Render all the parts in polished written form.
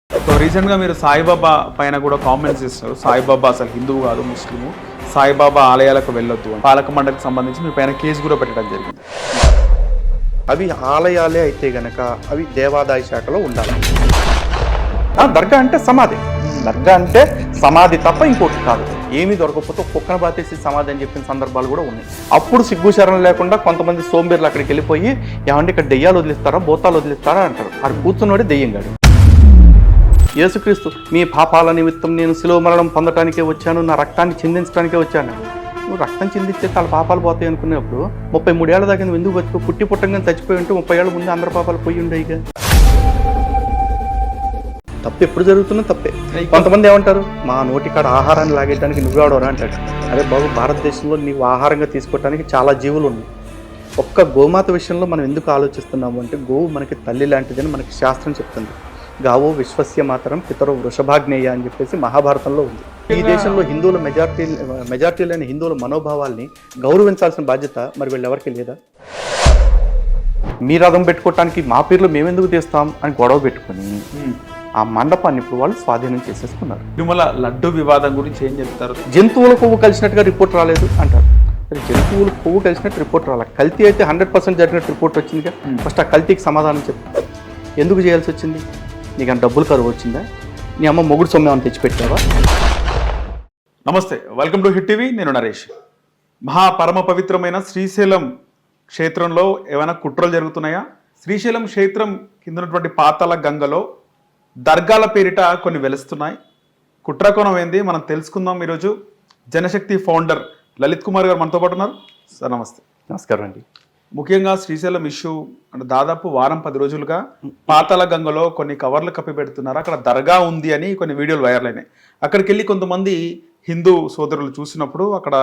So రీసెంట్గా మీరు సాయిబాబా పైన కూడా కామెంట్స్ చేస్తున్నారు. సాయిబాబా అసలు హిందువు కాదు, ముస్లిము. సాయిబాబా ఆలయాలకు వెళ్ళొద్దు, పాలక మండలికి సంబంధించి మీ పైన కేసు కూడా పెట్టడం జరిగింది. అవి ఆలయాలే అయితే గనక అవి దేవాదాయ శాఖలో ఉండాలి. దర్గా అంటే సమాధి, దర్గా అంటే సమాధి తప్ప ఇంకోటి కాదు. ఏమీ దొరకకపోతే కుక్కను బాతేసి సమాధి అని చెప్పిన సందర్భాలు కూడా ఉన్నాయి. అప్పుడు సిగ్గుశరం లేకుండా కొంతమంది సోంబేర్లు అక్కడికి వెళ్ళిపోయి ఏమంటే ఇక్కడ దెయ్యాలు వదిలిస్తారా, భూతాలు వదిలిస్తారా అంటారు. అక్కడ కూర్చున్నవాడే దెయ్యం గాడు. యేసుక్రీస్తు మీ పాపాల నిమిత్తం నేను శిలువ మరణం పొందటానికే వచ్చాను, నా రక్తాన్ని చిందించడానికే వచ్చాను. నువ్వు రక్తం చిందిస్తే వాళ్ళ పాపాలు పోతాయి అనుకునేప్పుడు 33 ఏళ్ళ దాకా నువ్వు ఎందుకు బతుకు? పుట్టి పుట్టంగా చచ్చిపోయి ఉంటే 30 ఏళ్ళ ముందు అందరి పాపాలు పోయి ఉండేయిగా. తప్పు ఎప్పుడు జరుగుతున్నా తప్పే. కొంతమంది ఏమంటారు, మా నోటికాడ ఆహారాన్ని లాగేయడానికి నువ్వేవడరా అంటాడు. అదే బాబు, భారతదేశంలో నీవు ఆహారంగా తీసుకోవడానికి చాలా జీవులు ఉన్నాయి. ఒక్క గోమాత విషయంలో మనం ఎందుకు ఆలోచిస్తున్నాము అంటే, గోవు మనకి తల్లి లాంటిదని మనకి శాస్త్రం చెప్తుంది. గావో విశ్వస్య మాతరం పితరో వృషభాగ్నేయ అని చెప్పేసి మహాభారతంలో ఉంది. ఈ దేశంలో హిందువుల మెజార్టీ లేని హిందువుల మనోభావాల్ని గౌరవించాల్సిన బాధ్యత మరి వీళ్ళెవరికి లేదా? మీ రథం పెట్టుకోవటానికి మా పేర్లు మేమెందుకు తీస్తాం అని గొడవ పెట్టుకుని ఆ మండపాన్ని ఇప్పుడు వాళ్ళు స్వాధీనం చేసేసుకున్నారు. తిరుమల లడ్డు వివాదం గురించి ఏం చెప్తారు? జంతువుల కొవ్వు కలిసినట్టుగా రిపోర్ట్ రాలేదు అంటారు. జంతువులు కొవ్వు కలిసినట్టు రిపోర్ట్ రాలేదు. కల్తీ అయితే 100% జరిగినట్టు రిపోర్ట్ వచ్చిందిగా. ఫస్ట్ ఆ కల్తీకి సమాధానం చెప్పు. ఎందుకు చేయాల్సి వచ్చింది? నీకు అంత డబ్బులు కరువు వచ్చిందా? నీ అమ్మ మొగుడు సొమ్ము ఏమైనా తెచ్చిపెట్టావా? నమస్తే, వెల్కమ్ టు హిట్ టీవీ. నేను నరేష్. పరమ పవిత్రమైన శ్రీశైలం క్షేత్రంలో ఏమైనా కుట్రలు జరుగుతున్నాయా? శ్రీశైలం క్షేత్రం కింద ఉన్నటువంటి పాతాళ గంగలో దర్గాల పేరిట కొన్ని వెలుస్తున్నాయి. కుట్రకోణం ఏంది మనం తెలుసుకుందాం ఈరోజు. జనశక్తి ఫౌండర్ లలిత్ కుమార్ గారు మనతో పాటు ఉన్నారు. సార్ నమస్తే. నమస్కారం అండి. ముఖ్యంగా శ్రీశైలం ఇష్యూ అంటే దాదాపు వారం 10 రోజులుగా పాతాళ గంగలో కొన్ని కవర్లు కప్పి పెడుతున్నారు. అక్కడ దర్గా ఉంది అని కొన్ని వీడియోలు వైరల్ అయినాయి. అక్కడికి వెళ్ళి కొంతమంది హిందూ సోదరులు చూసినప్పుడు అక్కడ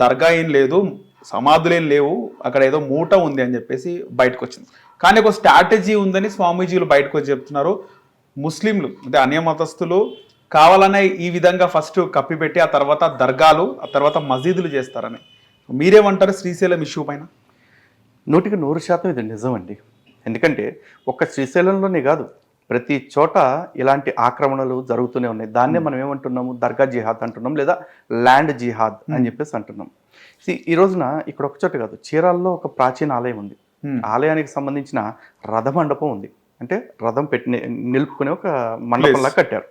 దర్గా ఏం లేదు, సమాధులేం లేవు, అక్కడ ఏదో మూట ఉంది అని చెప్పేసి బయటకు వచ్చింది. కానీ ఒక స్ట్రాటజీ ఉందని స్వామీజీలు బయటకు వచ్చి చెప్తున్నారు. ముస్లింలు అంటే అన్య మతస్థులు కావాలనే ఈ విధంగా ఫస్ట్ కప్పిపెట్టి ఆ తర్వాత దర్గాలు, ఆ తర్వాత మసీదులు చేస్తారని. మీరేమంటారు శ్రీశైలం ఇష్యూ పైన? 100% ఇది నిజం అండి. ఎందుకంటే ఒక్క శ్రీశైలంలోనే కాదు, ప్రతి చోట ఇలాంటి ఆక్రమణలు జరుగుతూనే ఉన్నాయి. దాన్నే మనం ఏమంటున్నాము, దర్గా జిహాద్ అంటున్నాం, లేదా ల్యాండ్ జిహాద్ అని చెప్పేసి అంటున్నాం. ఈ రోజున ఇక్కడ ఒక చోట కాదు, చీరాల్లో ఒక ప్రాచీన ఆలయం ఉంది. ఆలయానికి సంబంధించిన రథ మండపం ఉంది. అంటే రథం నిలుపుకునే ఒక మండపంలా కట్టారు.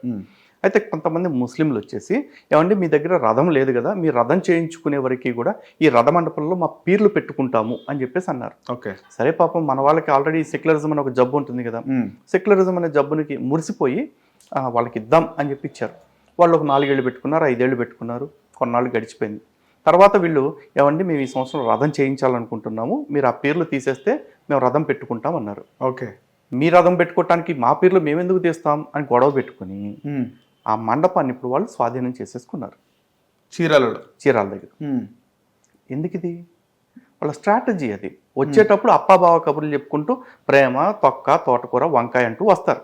అయితే కొంతమంది ముస్లింలు వచ్చేసి, ఏమంటే మీ దగ్గర రథం లేదు కదా, మీ రథం చేయించుకునే వరకు కూడా ఈ రథ మండపంలో మా పీర్లు పెట్టుకుంటాము అని చెప్పేసి అన్నారు. ఓకే, సరే పాపం మన వాళ్ళకి ఆల్రెడీ సెక్యులరిజం అనే ఒక జబ్బు ఉంటుంది కదా, సెక్యులరిజం అనే జబ్బునికి మురిసిపోయి వాళ్ళకి ఇద్దాం అని చెప్పి ఇచ్చారు. వాళ్ళు ఒక 4 ఏళ్ళు పెట్టుకున్నారు, 5 ఏళ్ళు పెట్టుకున్నారు, కొన్నాళ్ళు గడిచిపోయింది. తర్వాత వీళ్ళు ఏమండి మేము ఈ సంవత్సరం రథం చేయించాలనుకుంటున్నాము, మీరు ఆ పీర్లు తీసేస్తే మేము రథం పెట్టుకుంటాం అన్నారు. ఓకే, మీ రథం పెట్టుకోవటానికి మా పీర్లు మేమెందుకు తీస్తాం అని గొడవ పెట్టుకుని ఆ మండపాన్ని ఇప్పుడు వాళ్ళు స్వాధీనం చేసేసుకున్నారు చీరాల దగ్గర. ఎందుకు ఇది? వాళ్ళ స్ట్రాటజీ అది. వచ్చేటప్పుడు అప్పాబావ కబుర్లు చెప్పుకుంటూ ప్రేమ, తొక్క, తోటకూర, వంకాయ అంటూ వస్తారు.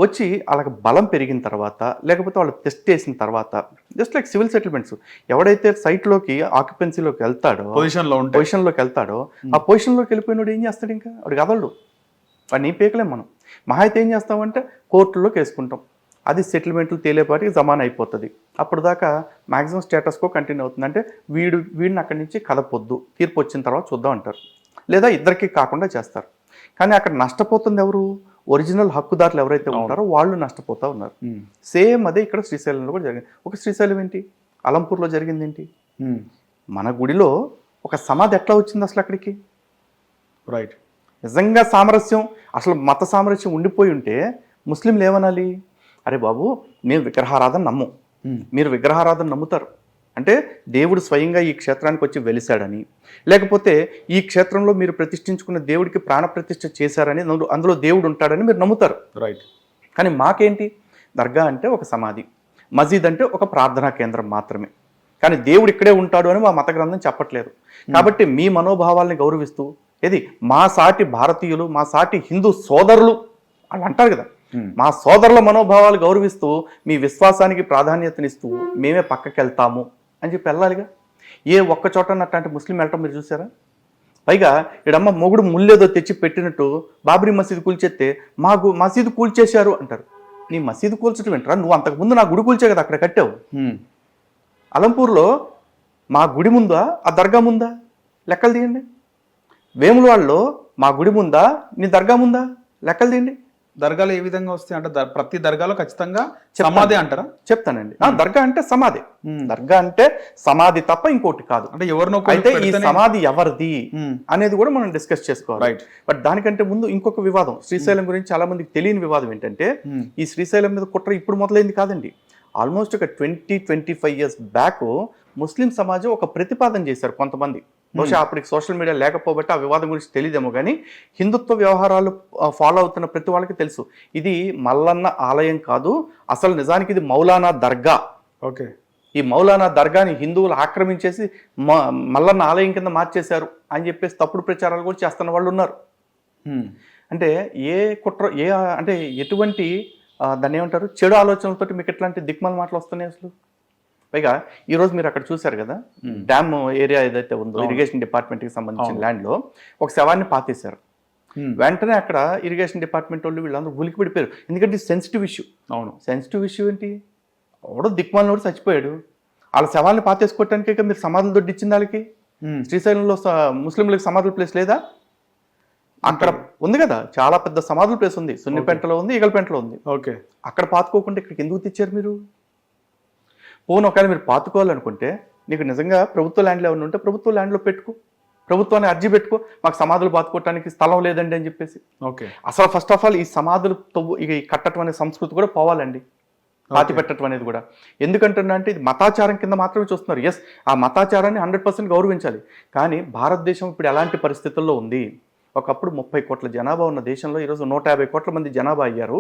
వచ్చి వాళ్ళకి బలం పెరిగిన తర్వాత, లేకపోతే వాళ్ళు టెస్ట్ చేసిన తర్వాత, జస్ట్ లైక్ సివిల్ సెటిల్మెంట్స్, ఎవడైతే సైట్లోకి ఆక్యుపెన్సీలోకి వెళ్తాడో, పొజిషన్లోకి వెళ్తాడో, ఆ పొజిషన్లోకి వెళ్ళిపోయినోడు ఏం చేస్తాడు? ఇంకా వాడికి కదలడు, వాడిని పీకలేం మనం. మహా అయితే ఏం చేస్తామంటే కోర్టులోకి వేసుకుంటాం. అది సెటిల్మెంట్లు తేలేపాటికి జమాన్ అయిపోతుంది. అప్పుడు దాకా మ్యాక్సిమం స్టేటస్కో కంటిన్యూ అవుతుంది. అంటే వీడిని అక్కడి నుంచి కదపొద్దు, తీర్పు వచ్చిన తర్వాత చూద్దాం అంటారు, లేదా ఇద్దరికి కాకుండా చేస్తారు. కానీ అక్కడ నష్టపోతుంది ఎవరు? ఒరిజినల్ హక్కుదారులు ఎవరైతే ఉంటారో వాళ్ళు నష్టపోతూ ఉన్నారు. సేమ్ అదే ఇక్కడ శ్రీశైలంలో కూడా జరిగింది. ఒక శ్రీశైలం ఏంటి, అలంపూర్లో జరిగింది ఏంటి? మన గుడిలో ఒక సమాధి ఎట్లా వచ్చింది అసలు అక్కడికి? రైట్. నిజంగా సామరస్యం, అసలు మత సామరస్యం ఉండిపోయి ఉంటే ముస్లింలు ఏమనాలి? అరే బాబు, మేము విగ్రహారాధన నమ్ము, మీరు విగ్రహారాధన నమ్ముతారు అంటే దేవుడు స్వయంగా ఈ క్షేత్రానికి వచ్చి వెలిశాడని, లేకపోతే ఈ క్షేత్రంలో మీరు ప్రతిష్ఠించుకున్న దేవుడికి ప్రాణ ప్రతిష్ఠ చేశారని, అందులో దేవుడు ఉంటాడని మీరు నమ్ముతారు. రైట్. కానీ మాకేంటి, దర్గా అంటే ఒక సమాధి, మసీద్ అంటే ఒక ప్రార్థనా కేంద్రం మాత్రమే. కానీ దేవుడు ఇక్కడే ఉంటాడు అని మా మత గ్రంథం చెప్పట్లేదు. కాబట్టి మీ మనోభావాల్ని గౌరవిస్తూ, ఏది మా సాటి భారతీయులు, మా సాటి హిందూ సోదరులు వాళ్ళు అంటారు కదా, మా సోదరుల మనోభావాలు గౌరవిస్తూ మీ విశ్వాసానికి ప్రాధాన్యతనిస్తూ మేమే పక్కకి వెళ్తాము అని చెప్పి వెళ్ళాలిగా. ఏ ఒక్క చోట అట్లాంటి ముస్లిం వెళ్ళటం మీరు చూసారా? పైగా ఇడమ్మ మొగుడు ముళ్ళేదో తెచ్చి పెట్టినట్టు బాబ్రీ మసీదు కూల్చేస్తే మసీదు కూల్చేశారు అంటారు. నీ మసీదు కూల్చడం ఏంట్రా, నువ్వు అంతకుముందు నా గుడి కూల్చే కదా అక్కడ కట్టావు. ఉమ్. అలంపూర్లో మా గుడి ముందా ఆ దర్గా ముందా లెక్కలు తీయండి. వేములవాడలో మా గుడి ముందా నీ దర్గా ముందా లెక్కలు తీయండి. దర్గాలు ఏ విధంగా వస్తాయి అంటే ప్రతి దర్గాలో ఖచ్చితంగా సమాధి అంటారా? చెప్తానండి. దర్గా అంటే సమాధి, దర్గా అంటే సమాధి తప్ప ఇంకోటి కాదు. అంటే ఎవరినో అయితే ఈ సమాధి ఎవరిది అనేది కూడా మనం డిస్కస్ చేసుకోవాలి. బట్ దానికంటే ముందు ఇంకొక వివాదం, శ్రీశైలం గురించి చాలా మందికి తెలియని వివాదం ఏంటంటే, ఈ శ్రీశైలం మీద కుట్ర ఇప్పుడు మొదలైంది కాదండి. ఆల్మోస్ట్ ఒక 20-25 years బ్యాక్ ముస్లిం సమాజం ఒక ప్రతిపాదన చేశారు కొంతమంది. బహుశా అప్పటికి సోషల్ మీడియా లేకపోబట్టి ఆ వివాదం గురించి తెలియదేమో కానీ, హిందుత్వ వ్యవహారాలు ఫాలో అవుతున్న ప్రతి వాళ్ళకి తెలుసు ఇది మల్లన్న ఆలయం కాదు, అసలు నిజానికి ఇది మౌలానా దర్గా. ఓకే. ఈ మౌలానా దర్గాని హిందువులు ఆక్రమించేసి మల్లన్న ఆలయం కింద మార్చేశారు అని చెప్పేసి తప్పుడు ప్రచారాలు కూడా చేస్తున్న వాళ్ళు ఉన్నారు. అంటే ఏ కుట్ర అంటే ఎటువంటి దాన్ని ఏమంటారు, చెడు ఆలోచనలతోటి మీకు ఎట్లాంటి దిక్మాల మాటలు వస్తున్నాయి అసలు. పైగా ఈరోజు మీరు అక్కడ చూశారు కదా, డ్యామ్ ఏరియా ఏదైతే ఉందో ఇరిగేషన్ డిపార్ట్మెంట్కి సంబంధించిన ల్యాండ్లో ఒక శవాన్ని పాతేశారు. వెంటనే అక్కడ ఇరిగేషన్ డిపార్ట్మెంట్ వాళ్ళు వీళ్ళందరూ ఉలికి పడిపోయారు. ఎందుకంటే సెన్సిటివ్ ఇష్యూ. అవును, సెన్సిటివ్ ఇష్యూ ఏంటి, ఎవడో దిక్మాలనోడు చచ్చిపోయాడు, వాళ్ళ శవాన్ని పాతేసుకోవటానికి మీరు సమాధులు దొడ్డి ఇచ్చింది వాళ్ళకి. శ్రీశైలంలో ముస్లింలకు సమాధుల ప్లేస్ లేదా? అక్కడ ఉంది కదా, చాలా పెద్ద సమాధుల ప్లేస్ ఉంది. సున్నిపెంటలో ఉంది, ఈగలపెంటలో ఉంది. ఓకే, అక్కడ పాతుకోకుండా ఇక్కడికి ఎందుకు తెచ్చారు మీరు? పోను ఒకవేళ మీరు పాతుకోవాలనుకుంటే నీకు నిజంగా ప్రభుత్వ ల్యాండ్లో ఏమైనా ఉంటే ప్రభుత్వ ల్యాండ్లో పెట్టుకో, ప్రభుత్వాన్ని అర్జీ పెట్టుకో, మాకు సమాధులు పాతుకోవటానికి స్థలం లేదండి అని చెప్పేసి. ఓకే, అసలు ఫస్ట్ ఆఫ్ ఆల్ ఈ సమాధులు ఇక కట్టడం అనే సంస్కృతి కూడా పోవాలండి, పాతి పెట్టడం అనేది కూడా. ఎందుకంటున్నా అంటే ఇది మతాచారం కింద మాత్రమే చూస్తున్నారు. ఎస్, ఆ మతాచారాన్ని 100% గౌరవించాలి. కానీ భారతదేశం ఇప్పుడు ఎలాంటి పరిస్థితుల్లో ఉంది, ఒకప్పుడు 30 కోట్ల జనాభా ఉన్న దేశంలో ఈరోజు 150 కోట్ల మంది జనాభా అయ్యారు.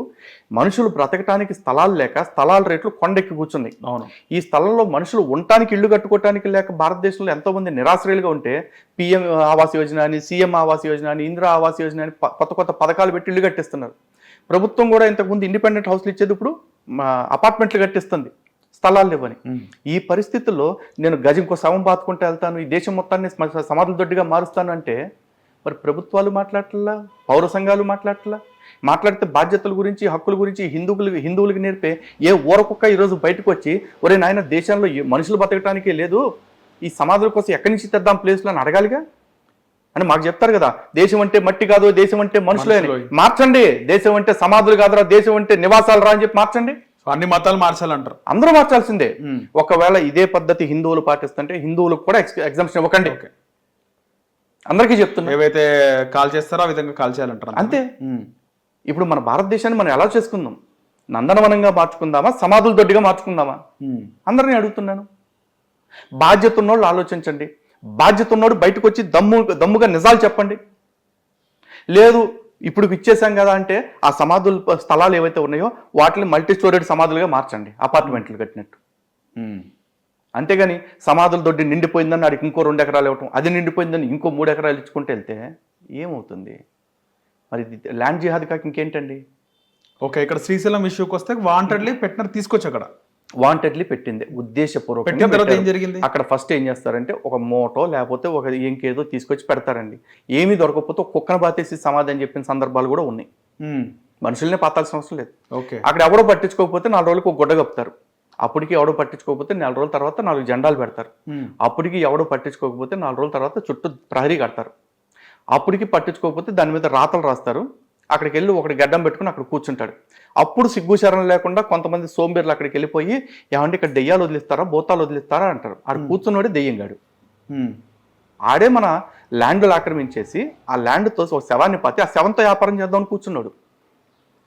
మనుషులు బ్రతకటానికి స్థలాలు లేక స్థలాల రేట్లు కొండెక్కి కూర్చున్నాయి. అవును, ఈ స్థలంలో మనుషులు ఉండటానికి ఇల్లు కట్టుకోవటానికి లేక భారతదేశంలో ఎంతో మంది నిరాశ్రయులుగా ఉంటే పిఎం ఆవాస్ యోజన అని, సీఎం ఆవాస్ యోజన అని, ఇందిరా ఆవాస్ యోజన అని కొత్త కొత్త పథకాలు పెట్టి ఇల్లు కట్టిస్తున్నారు. ప్రభుత్వం కూడా ఇంతకుముందు ఇండిపెండెంట్ హౌస్లు ఇచ్చేది ఇప్పుడు అపార్ట్మెంట్లు కట్టిస్తుంది, స్థలాలు ఇవ్వని. ఈ పరిస్థితుల్లో నేను గజంకో శవం పాతుకుంటూ వెళ్తాను, ఈ దేశం మొత్తాన్ని సమాధుల దొడ్డిగా మారుస్తాను అంటే మరి ప్రభుత్వాలు మాట్లాడట్లా, పౌర సంఘాలు మాట్లాడితే బాధ్యతల గురించి, హక్కుల గురించి హిందువులకి నేర్పే ఏ ఊరకొక్క ఈరోజు బయటకు వచ్చి, ఒరే నాయన దేశంలో మనుషులు బతకటానికే లేదు, ఈ సమాధుల కోసం ఎక్కడి నుంచి తెద్దాం ప్లేస్లో అని అడగాలిగా. అని మాకు చెప్తారు కదా, దేశం అంటే మట్టి కాదు, దేశం అంటే మనుషులే అని. మార్చండి, దేశం అంటే సమాధులు కాదురా, దేశం అంటే నివాసాలు రా అని చెప్పి మార్చండి. అన్ని మతాలు మార్చాలంటారు, అందరూ మార్చాల్సిందే. ఒకవేళ ఇదే పద్ధతి హిందువులు పాటిస్తుంటే హిందువులకు కూడా ఎగ్జామ్షన్ ఇవ్వకండి, అందరికీ చెప్తున్నా. ఏవైతే కాల్ చేస్తారో ఆ విధంగా కాల్ చేయాలంటారు, అంతే. ఇప్పుడు మన భారతదేశాన్ని మనం ఎలా చేసుకుందాం, నందనవనంగా మార్చుకుందామా, సమాధుల దొడ్డిగా మార్చుకుందామా? అందరినీ అడుగుతున్నాను. బాధ్యత ఉన్నోళ్ళు ఆలోచించండి, బాధ్యత ఉన్నోడు బయటకు వచ్చి దమ్ముగా నిజాలు చెప్పండి. లేదు ఇప్పుడు ఇచ్చేసాం కదా అంటే ఆ సమాధుల స్థలాలు ఏవైతే ఉన్నాయో వాటిని మల్టీ స్టోరేడ్ సమాధులుగా మార్చండి, అపార్ట్మెంట్లు కట్టినట్టు. అంతేగాని సమాధుల దొడ్డి నిండిపోయిందని వాడికి ఇంకో 2 ఎకరాలు ఇవ్వటం, అది నిండిపోయిందని ఇంకో 3 ఎకరాలు ఇచ్చుకుంటూ వెళ్తే ఏమవుతుంది? మరి ల్యాండ్ జిహాద్ కాక ఇంకేంటండి? ఓకే, ఇక్కడ శ్రీశైలం ఇష్యూకి వస్తే వాంటెడ్లీ పెట్టినారు, తీసుకొచ్చి అక్కడ వాంటెడ్లీ పెట్టింది, ఉద్దేశపూర్వకంగా. తర్వాత ఏం జరిగింది? అక్కడ ఫస్ట్ ఏం చేస్తారంటే ఒక మోటో లేకపోతే ఒక ఇంకేదో తీసుకొచ్చి పెడతారండి. ఏమీ దొరకకపోతే కుక్కను బాతేసి సమాధానం చెప్పిన సందర్భాలు కూడా ఉన్నాయి. మనుషులనే పాతాల్సిన అవసరం లేదు. ఓకే, అక్కడ ఎవడో పట్టించుకోకపోతే 4 రోజులకు ఒక గుడ్డ కప్పుతారు, అప్పటికి ఎవడో పట్టించుకోకపోతే 4 రోజుల తర్వాత 4 జెండాలు పెడతారు, అప్పటికి ఎవడో పట్టించుకోకపోతే 4 రోజుల తర్వాత చుట్టూ ప్రహరీ కడతారు, అప్పటికి పట్టించుకోకపోతే దాని మీద రాతలు రాస్తారు. అక్కడికి వెళ్ళి ఒకటి గడ్డం పెట్టుకుని అక్కడ కూర్చుంటాడు. అప్పుడు సిగ్గుశరం లేకుండా కొంతమంది సోంబేర్లు అక్కడికి వెళ్ళిపోయి, ఏమంటే ఇక్కడ దెయ్యాలు వదిలిస్తారా, భూతాలు వదిలిస్తారా అంటారు. ఆడ కూర్చున్నోడే దెయ్యంగాడు. ఆడే మన ల్యాండ్లు ఆక్రమించేసి ఆ ల్యాండ్తో ఒక శవాన్ని పాతి ఆ శవంతో వ్యాపారం చేద్దామని కూర్చున్నాడు.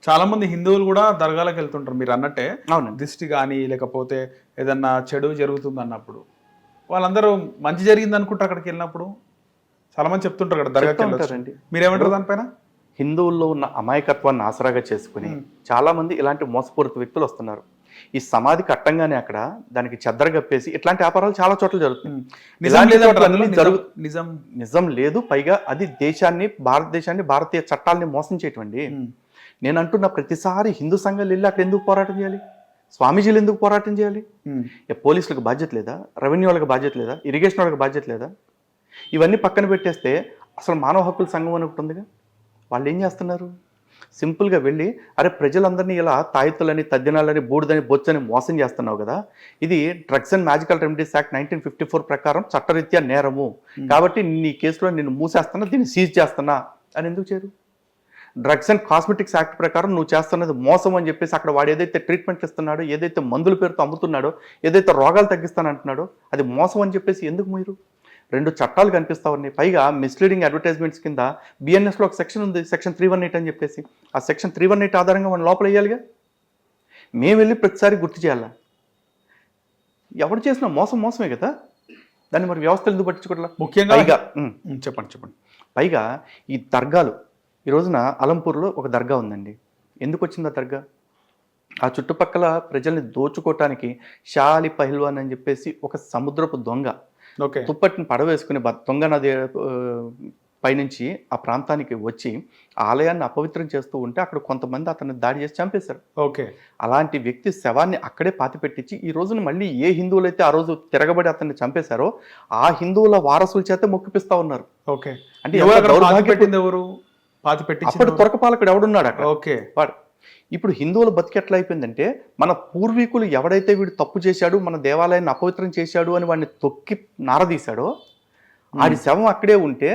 చాలా మంది హిందువులు కూడా దర్గాలకు వెళ్తుంటారు మీరు అన్నట్టే. అవును, దిష్టి కానీ లేకపోతే ఏదన్నా చెడు జరుగుతుంది అన్నప్పుడు వాళ్ళందరూ మంచి జరిగింది అనుకుంటారు. అక్కడికి వెళ్ళినప్పుడు చాలా మంది చెప్తుంటారు కదా దర్గాకి వెళ్ళొచ్చారండి. మీరేమంటారు దానిపైన? హిందువుల్లో ఉన్న అమాయకత్వాన్ని ఆసరాగా చేసుకుని చాలా మంది ఇలాంటి మోసపూరిత వ్యక్తులు వస్తున్నారు. ఈ సమాధి కట్టంగానే అక్కడ దానికి చెద్దర గప్పేసి ఇట్లాంటి వ్యాపారాలు చాలా చోట్ల జరుగుతుంది. నిజం లేదు, పైగా అది భారతదేశాన్ని, భారతీయ చట్టాలని మోసం చేయటండి. నేను అంటున్న ప్రతిసారి హిందూ సంఘాలు వెళ్ళి అక్కడ ఎందుకు పోరాటం చేయాలి? స్వామీజీలు ఎందుకు పోరాటం చేయాలి? పోలీసులకు బాధ్యత లేదా? రెవెన్యూ వాళ్ళకి బాధ్యత లేదా? ఇరిగేషన్ వాళ్ళకి బాధ్యత లేదా? ఇవన్నీ పక్కన పెట్టేస్తే అసలు మానవ హక్కుల సంఘం అని ఒకటి ఉందిగా, వాళ్ళు ఏం చేస్తున్నారు? సింపుల్గా వెళ్ళి అరే ప్రజలందరినీ ఇలా తాయితులని తద్దినాలని బూడిదని బొచ్చని మోసం చేస్తున్నావు కదా, ఇది drugs and magical remedies act 1954 ప్రకారం చట్టరీత్యా నేరము, కాబట్టి నీ కేసులో నేను మూసేస్తున్నా, దీన్ని సీజ్ చేస్తున్నా అని ఎందుకు చేయరు? డ్రగ్స్ అండ్ కాస్మెటిక్స్ యాక్ట్ ప్రకారం నువ్వు చేస్తున్నది మోసం అని చెప్పేసి అక్కడ వాడు ఏదైతే ట్రీట్మెంట్లు ఇస్తున్నాడో, ఏదైతే మందుల పేరుతో అమ్ముతున్నాడో, ఏదైతే రోగాలు తగ్గిస్తానంటున్నాడో అది మోసం అని చెప్పేసి ఎందుకు మీరు? 2 చట్టాలు కనిపిస్తా ఉన్నాయి. పైగా మిస్లీడింగ్ అడ్వర్టైజ్మెంట్స్ కింద బిఎన్ఎస్లో ఒక సెక్షన్ ఉంది, సెక్షన్ 318 అని చెప్పేసి. ఆ సెక్షన్ 318 ఆధారంగా మనం లోపల వేయాలిగా. మేము వెళ్ళి ప్రతిసారి గుర్తు చేయాలా? ఎవరు చేసిన మోసమే కదా, దాన్ని మరి వ్యవస్థలు ఎందుకు పట్టించుకోవట్లా? ముఖ్యంగా పైగా చెప్పండి. పైగా ఈ దర్గాలు, ఈ రోజున అలంపూర్లో ఒక దర్గా ఉందండి. ఎందుకు వచ్చింది ఆ దర్గా? ఆ చుట్టుపక్కల ప్రజల్ని దోచుకోవటానికి షాలి పహిల్వాన్ అని చెప్పేసి ఒక సముద్రపు దొంగ తుప్పటిని పడవేసుకుని దొంగ నది పైనుంచి ఆ ప్రాంతానికి వచ్చి ఆలయాన్ని అపవిత్రం చేస్తూ ఉంటే అక్కడ కొంతమంది అతన్ని దాడి చేసి చంపేశారు. అలాంటి వ్యక్తి శవాన్ని అక్కడే పాతిపెట్టించి ఈ రోజున మళ్ళీ ఏ హిందువులైతే ఆ రోజు తిరగబడి అతన్ని చంపేశారో ఆ హిందువుల వారసుల చేత మొక్కిపిస్తా ఉన్నారు. అంటే అప్పటి తురకపాలకుడు ఎవడున్నాడు అక్కడ? వాడు. ఇప్పుడు హిందువుల బతికి ఎట్లా అయిపోయిందంటే, మన పూర్వీకులు ఎవడైతే వీడు తప్పు చేశాడు, మన దేవాలయాన్ని అపవిత్రం చేశాడు అని వాడిని తొక్కి నారదీశాడో ఆడి శవం అక్కడే ఉంటే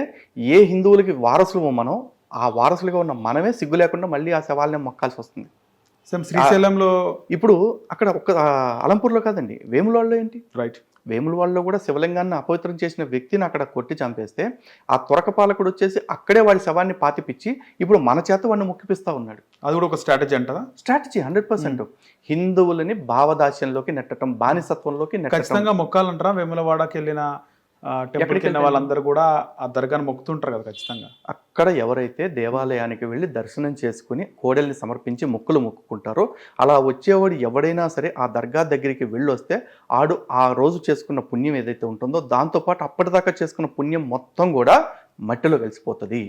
ఏ హిందువులకి వారసులు మనం, ఆ వారసులుగా ఉన్న మనమే సిగ్గు లేకుండా మళ్ళీ ఆ శవాలనే మొక్కాల్సి వస్తుంది. శ్రీశైలంలో ఇప్పుడు అక్కడ ఒక అలంపూర్లో కాదండి, వేములవాడలో ఏంటి? వేములవాడలో కూడా శివలింగాన్ని అపవిత్రం చేసిన వ్యక్తిని అక్కడ కొట్టి చంపేస్తే ఆ తురకపాలకుడు వచ్చేసి అక్కడే వాడి శవాన్ని పాతిపిచ్చి ఇప్పుడు మన చేత వాడిని మొక్కిపిస్తా ఉన్నాడు. అది కూడా ఒక స్ట్రాటజీ అంటారా? స్ట్రాటజీ 100%. హిందువులని భావదాస్యంలోకి నెట్టడం, బానిసత్వంలోకి నెట్టడం. ఖచ్చితంగా మొక్కాలంటారా? వేములవాడకి వెళ్ళిన టెంపుల్కి వెళ్ళిన వాళ్ళందరూ కూడా ఆ దర్గాను మొక్కుతుంటారు కదా ఖచ్చితంగా. అక్కడ ఎవరైతే దేవాలయానికి వెళ్ళి దర్శనం చేసుకుని కోడల్ని సమర్పించి మొక్కులు మొక్కుకుంటారో అలా వచ్చేవాడు ఎవడైనా సరే ఆ దర్గా దగ్గరికి వెళ్ళొస్తే ఆడు ఆ రోజు చేసుకున్న పుణ్యం ఏదైతే ఉంటుందో దాంతోపాటు అప్పటిదాకా చేసుకున్న పుణ్యం మొత్తం కూడా మట్టిలో కలిసిపోతుంది.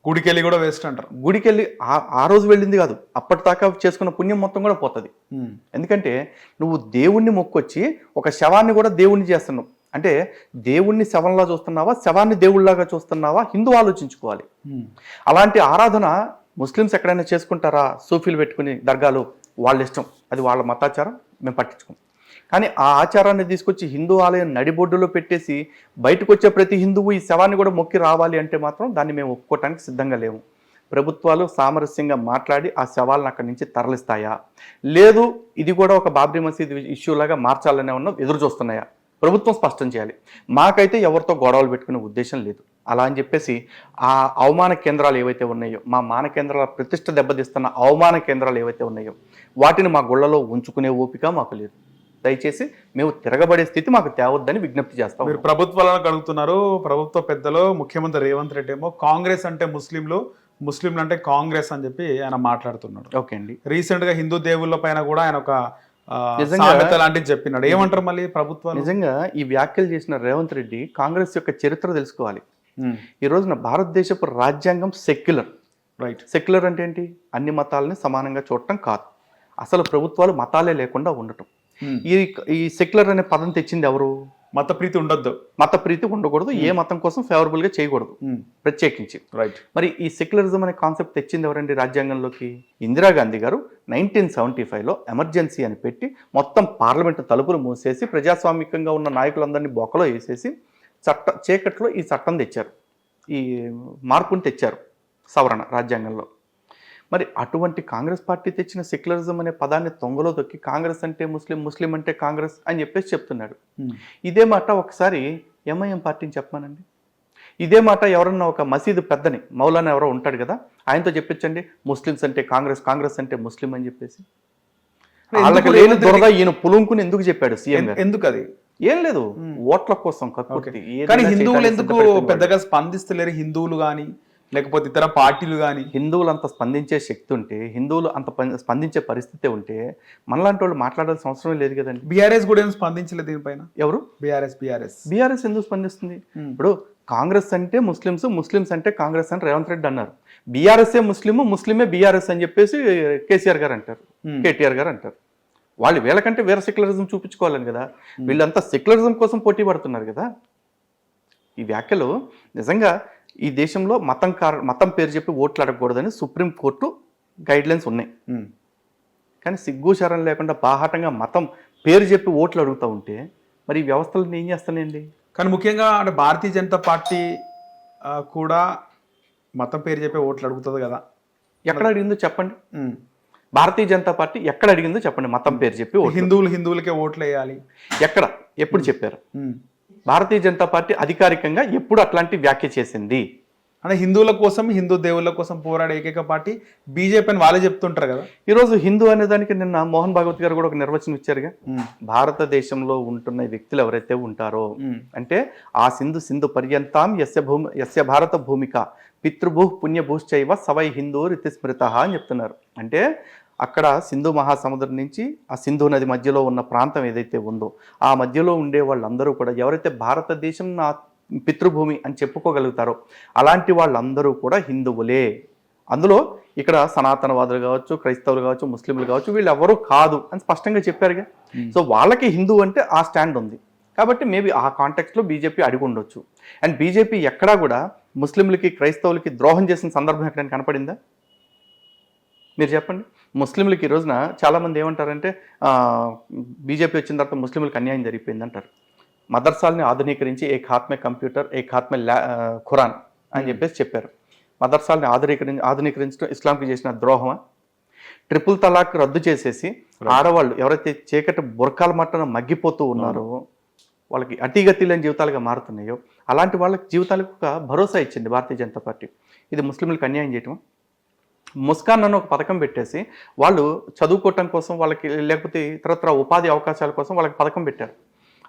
గుడికెళ్ళి కూడా వేస్ట్ అంటారు. గుడికెళ్ళి ఆ రోజు వెళ్ళింది కాదు, అప్పటిదాకా చేసుకున్న పుణ్యం మొత్తం కూడా పోతుంది. ఎందుకంటే నువ్వు దేవుణ్ణి మొక్కొచ్చి ఒక శవాన్ని కూడా దేవుణ్ణి చేస్తున్నావు. అంటే దేవుణ్ణి శవంలా చూస్తున్నావా, శవాన్ని దేవుళ్ళలాగా చూస్తున్నావా? హిందూ ఆలోచించుకోవాలి. అలాంటి ఆరాధన ముస్లిమ్స్ ఎక్కడైనా చేసుకుంటారా? సూఫీలు పెట్టుకుని దర్గాలు, వాళ్ళ ఇష్టం, అది వాళ్ళ మతాచారం, మేము పట్టించుకోం. కానీ ఆ ఆచారాన్ని తీసుకొచ్చి హిందూ ఆలయం నడిబొడ్డులో పెట్టేసి బయటకు వచ్చే ప్రతి హిందువు ఈ శవాన్ని కూడా మొక్కి రావాలి అంటే మాత్రం దాన్ని మేము ఒప్పుకోవటానికి సిద్ధంగా లేము. ప్రభుత్వాలు సామరస్యంగా మాట్లాడి ఆ శవాలను అక్కడి నుంచి తరలిస్తాయా, లేదు ఇది కూడా ఒక బాబ్రీ మసీద్ ఇష్యూలాగా మార్చాలనే ఉన్న ఎదురు చూస్తున్నాయా? ప్రభుత్వం స్పష్టం చేయాలి. మాకైతే ఎవరితో గొడవలు పెట్టుకునే ఉద్దేశం లేదు. అలా అని చెప్పేసి ఆ అవమాన కేంద్రాలు ఏవైతే ఉన్నాయో, మా మాన కేంద్రాల ప్రతిష్ట దెబ్బతీస్తున్న అవమాన కేంద్రాలు ఏవైతే ఉన్నాయో వాటిని మా గుళ్ళలో ఉంచుకునే ఓపిక మాకు లేదు. దయచేసి మేము తిరగబడే స్థితి మాకు తేవద్దని విజ్ఞప్తి చేస్తాం. మీరు ప్రభుత్వాలను అడుగుతున్నారు. ప్రభుత్వ పెద్దలు ముఖ్యమంత్రి రేవంత్ రెడ్డి ఏమో కాంగ్రెస్ అంటే ముస్లింలు, ముస్లింలు అంటే కాంగ్రెస్ అని చెప్పి ఆయన మాట్లాడుతున్నాడు. ఓకే అండి. రీసెంట్ గా హిందూ దేవుళ్ళ పైన కూడా ఆయన ఒక లాంటిది చెప్పినాడు. ఏమంటారు మళ్ళీ ప్రభుత్వం? నిజంగా ఈ వ్యాఖ్యలు చేసిన రేవంత్ రెడ్డి కాంగ్రెస్ యొక్క చరిత్ర తెలుసుకోవాలి. ఈ రోజున భారతదేశపు రాజ్యాంగం సెక్యులర్. సెక్యులర్ అంటే ఏంటి? అన్ని మతాలని సమానంగా చూడటం కాదు, అసలు ప్రభుత్వాలు మతాలే లేకుండా ఉండటం. ఈ సెక్యులర్ అనే పదం తెచ్చింది ఎవరు? మత ప్రీతి ఉండొద్దు, మత ప్రీతి ఉండకూడదు, ఏ మతం కోసం ఫేవరబుల్ గా చేయకూడదు ప్రత్యేకించి. మరి ఈ సెక్యులరిజం అనే కాన్సెప్ట్ తెచ్చింది ఎవరండి రాజ్యాంగంలోకి? ఇందిరాగాంధీ గారు 1975లో ఎమర్జెన్సీ అని పెట్టి మొత్తం పార్లమెంటు తలుపులు మూసేసి ప్రజాస్వామికంగా ఉన్న నాయకులందరినీ బొక్కలో వేసేసి చీకట్లో ఈ చట్టం తెచ్చారు, ఈ మార్పుని తెచ్చారు, సవరణ రాజ్యాంగంలో. మరి అటువంటి కాంగ్రెస్ పార్టీ తెచ్చిన సెక్యులరిజం అనే పదాన్ని తొంగలో దొక్కి కాంగ్రెస్ అంటే ముస్లిం, ముస్లిం అంటే కాంగ్రెస్ అని చెప్పేసి చెప్తున్నాడు. ఇదే మాట ఒకసారి ఎంఐఎం పార్టీని చెప్పమానండి. ఇదే మాట ఎవరన్నా ఒక మసీదు పెద్దని, మౌలానా ఎవరో ఉంటాడు కదా, ఆయనతో చెప్పించండి ముస్లిమ్స్ అంటే కాంగ్రెస్, కాంగ్రెస్ అంటే ముస్లిం అని చెప్పేసి. వాళ్ళకి లేని దొరద ఈయన పులుంకుని ఎందుకు చెప్పాడు సీఎం గారు? ఎందుకు? అది ఏం లేదు, ఓట్ల కోసం. కానీ హిందువులు ఎందుకు పెద్దగా స్పందిస్తలేరు? హిందువులు కానీ లేకపోతే ఇతర పార్టీలు కానీ. హిందువులు అంత స్పందించే శక్తి ఉంటే, హిందువులు అంత స్పందించే పరిస్థితి ఉంటే మనలాంటి వాళ్ళు మాట్లాడాల్సిన అవసరం లేదు కదండి. బీఆర్ఎస్ కూడా ఏం స్పందించలేదు దీనిపైన. ఎవరు? బీఆర్ఎస్ ఎందుకు స్పందిస్తుంది? ఇప్పుడు కాంగ్రెస్ అంటే ముస్లిమ్స్, ముస్లిమ్స్ అంటే కాంగ్రెస్ అని రేవంత్ రెడ్డి అన్నారు. బీఆర్ఎస్ఏ ముస్లిము, ముస్లిమే బీఆర్ఎస్ అని చెప్పేసి కేసీఆర్ గారు అంటారు, కేటీఆర్ గారు అంటారు. వాళ్ళు వీళ్ళకంటే వేరే సెక్యులరిజం చూపించుకోవాలని కదా, వీళ్ళంతా సెక్యులరిజం కోసం పోటీ పడుతున్నారు కదా. ఈ వ్యాఖ్యలు నిజంగా ఈ దేశంలో మతం పేరు చెప్పి ఓట్లు అడగకూడదని సుప్రీంకోర్టు గైడ్లైన్స్ ఉన్నాయి. కానీ సిగ్గు శరం లేకుండా బాహాటంగా మతం పేరు చెప్పి ఓట్లు అడుగుతూ ఉంటే మరి ఈ వ్యవస్థలను ఏం చేస్తానండి? కానీ ముఖ్యంగా అంటే భారతీయ జనతా పార్టీ కూడా మతం పేరు చెప్పి ఓట్లు అడుగుతుంది కదా. ఎక్కడ అడిగిందో చెప్పండి. భారతీయ జనతా పార్టీ ఎక్కడ అడిగిందో చెప్పండి. మతం పేరు చెప్పి హిందువులకే ఓట్లు వేయాలి ఎక్కడ ఎప్పుడు చెప్పారు? భారతీయ జనతా పార్టీ అధికారికంగా ఎప్పుడు అట్లాంటి వ్యాఖ్య చేసింది? అంటే హిందువుల కోసం, హిందూ దేవుళ్ళ కోసం పోరాడే ఏకైక పార్టీ బీజేపీ అని వాళ్ళే చెప్తుంటారు కదా. ఈరోజు హిందూ అనే దానికి నిన్న మోహన్ భాగవత్ గారు కూడా ఒక నిర్వచనం ఇచ్చారుగా. భారతదేశంలో ఉంటున్న వ్యక్తులు ఎవరైతే ఉంటారో అంటే ఆ సింధు పర్యంతం యస్య భారత భూమిక పితృభూ పుణ్యభూశ్చైవ సవై హిందూ రితి స్మృత అని చెప్తున్నారు. అంటే అక్కడ సింధు మహాసముద్రం నుంచి ఆ సింధు నది మధ్యలో ఉన్న ప్రాంతం ఏదైతే ఉందో ఆ మధ్యలో ఉండే వాళ్ళందరూ కూడా ఎవరైతే భారతదేశం నా పితృభూమి అని చెప్పుకోగలుగుతారో అలాంటి వాళ్ళందరూ కూడా హిందువులే. అందులో ఇక్కడ సనాతనవాదులు కావచ్చు, క్రైస్తవులు కావచ్చు, ముస్లింలు కావచ్చు, వీళ్ళు ఎవరూ కాదు అని స్పష్టంగా చెప్పారుగా. సో వాళ్ళకి హిందూ అంటే ఆ స్టాండ్ ఉంది కాబట్టి మేబీ ఆ కాంటెక్స్లో బీజేపీ అడిగి ఉండొచ్చు. అండ్ బీజేపీ ఎక్కడా కూడా ముస్లింలకి క్రైస్తవులకి ద్రోహం చేసిన సందర్భం ఎక్కడైనా కనపడిందా? మీరు చెప్పండి. ముస్లింలకి ఈ రోజున చాలామంది ఏమంటారంటే బీజేపీ వచ్చిన తర్వాత ముస్లింలకు అన్యాయం జరిగిపోయింది అంటారు. మదర్సాల్ని ఆధునీకరించి ఏక్ హాత్ మే కంప్యూటర్ ఏక్ హాత్ మే ఖురాన్ అని చెప్పేసి చెప్పారు. మదర్సాల్ని ఆధునీకరించడం ఇస్లాంకి చేసిన ద్రోహమా? ట్రిపుల్ తలాక్ రద్దు చేసేసి ఆడవాళ్ళు ఎవరైతే చీకటి బుర్కాల మట్టన మగ్గిపోతూ ఉన్నారో వాళ్ళకి అతిగతి లేని జీవితాలుగా మారుతున్నాయో అలాంటి వాళ్ళకి జీవితాలకు ఒక భరోసా ఇచ్చింది భారతీయ జనతా పార్టీ. ఇది ముస్లింలకు అన్యాయం చేయటం. ముస్కాన్ అన్న ఒక పథకం పెట్టేసి వాళ్ళు చదువుకోవటం కోసం వాళ్ళకి లేకపోతే ఇతరత్ర ఉపాధి అవకాశాల కోసం వాళ్ళకి పథకం పెట్టారు.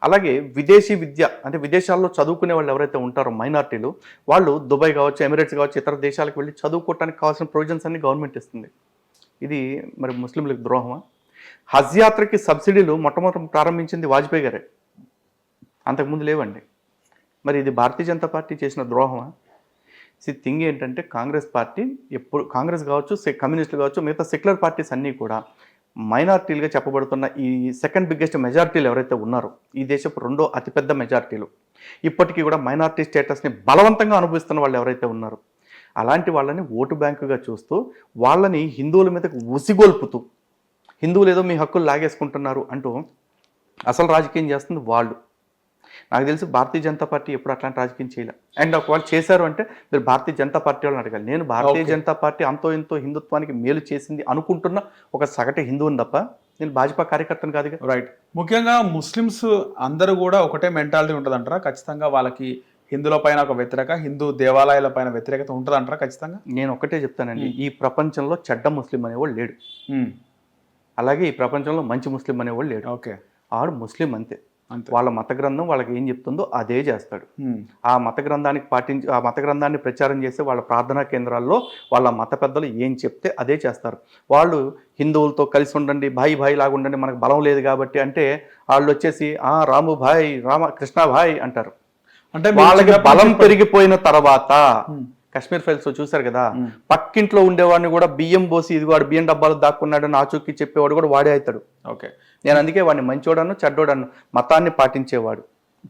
అలాగే విదేశీ విద్య అంటే విదేశాల్లో చదువుకునే వాళ్ళు ఎవరైతే ఉంటారో మైనార్టీలు వాళ్ళు దుబాయ్ కావచ్చు, ఎమిరేట్స్ కావచ్చు, ఇతర దేశాలకు వెళ్ళి చదువుకోవడానికి కావాల్సిన ప్రొవిజన్స్ అన్ని గవర్నమెంట్ ఇస్తుంది. ఇది మరి ముస్లింలకు ద్రోహమా? హజ్ యాత్రకి సబ్సిడీలు మొట్టమొదటి ప్రారంభించింది వాజ్పేయి గారే, అంతకుముందు లేవండి. మరి ఇది భారతీయ జనతా పార్టీ చేసిన ద్రోహమా? థింగ్ ఏంటంటే కాంగ్రెస్ పార్టీ ఎప్పుడు కాంగ్రెస్ కావచ్చు, కమ్యూనిస్టులు కావచ్చు, మిగతా సెక్యులర్ పార్టీస్ అన్నీ కూడా మైనార్టీలుగా చెప్పబడుతున్న ఈ సెకండ్ బిగ్గెస్ట్ మెజారిటీలు ఎవరైతే ఉన్నారో ఈ దేశపు రెండో అతిపెద్ద మెజారిటీలు ఇప్పటికీ కూడా మైనార్టీ స్టేటస్ని బలవంతంగా అనుభవిస్తున్న వాళ్ళు ఎవరైతే ఉన్నారో అలాంటి వాళ్ళని ఓటు బ్యాంకుగా చూస్తూ వాళ్ళని హిందువుల మీదకు ఉసిగొల్పుతూ హిందువులు ఏదో మీ హక్కులు లాగేసుకుంటున్నారు అంటూ అసలు రాజకీయం చేస్తుంది వాళ్ళు. నాకు తెలిసి భారతీయ జనతా పార్టీ ఎప్పుడు అట్లాంటి రాజకీయం చేయలే. అండ్ ఒకవేళ చేశారు అంటే మీరు భారతీయ జనతా పార్టీ వాళ్ళని అడగాలి. నేను భారతీయ జనతా పార్టీ అంతో ఎంతో హిందుత్వానికి మేలు చేసింది అనుకుంటున్న ఒక సగటు హిందువుని తప్ప నేను భాజపా కార్యకర్తను కాదుగా. రైట్. ముఖ్యంగా ముస్లిమ్స్ అందరూ కూడా ఒకటే మెంటాలిటీ ఉంటుందంటారా? ఖచ్చితంగా వాళ్ళకి హిందువుల పైన ఒక వ్యతిరేక, హిందూ దేవాలయాల పైన వ్యతిరేకత ఉంటుందంటారా? ఖచ్చితంగా నేను ఒకటే చెప్తానండి, ఈ ప్రపంచంలో చెడ్డ ముస్లిం అనేవాడు లేడు, అలాగే ఈ ప్రపంచంలో మంచి ముస్లిం అనేవాడు లేడు. ఓకే, ఆడు ముస్లిం అంతే. వాళ్ళ మత గ్రంథం వాళ్ళకి ఏం చెప్తుందో అదే చేస్తాడు. ఆ మత గ్రంథాన్ని ప్రచారం చేసే వాళ్ళ ప్రార్థనా కేంద్రాల్లో వాళ్ళ మత పెద్దలు ఏం చెప్తే అదే చేస్తారు. వాళ్ళు హిందువులతో కలిసి ఉండండి, భాయి భాయి లాగా ఉండండి, మనకు బలం లేదు కాబట్టి అంటే వాళ్ళు వచ్చేసి రాము భాయ్, కృష్ణ భాయ్ అంటారు. అంటే వాళ్ళకి బలం పెరిగిపోయిన తర్వాత కశ్మీర్ ఫైల్స్ చూశారు కదా, పక్కింట్లో ఉండేవాడిని కూడా బియ్యం పోసి ఇది వాడు బియ్యం డబ్బాలు దాక్కున్నాడు అని ఆచూకీ చెప్పేవాడు కూడా వాడే అవుతాడు. ఓకే, నేను అందుకే వాడిని మంచోడను చెడ్డోడను, మతాన్ని పాటించేవాడు.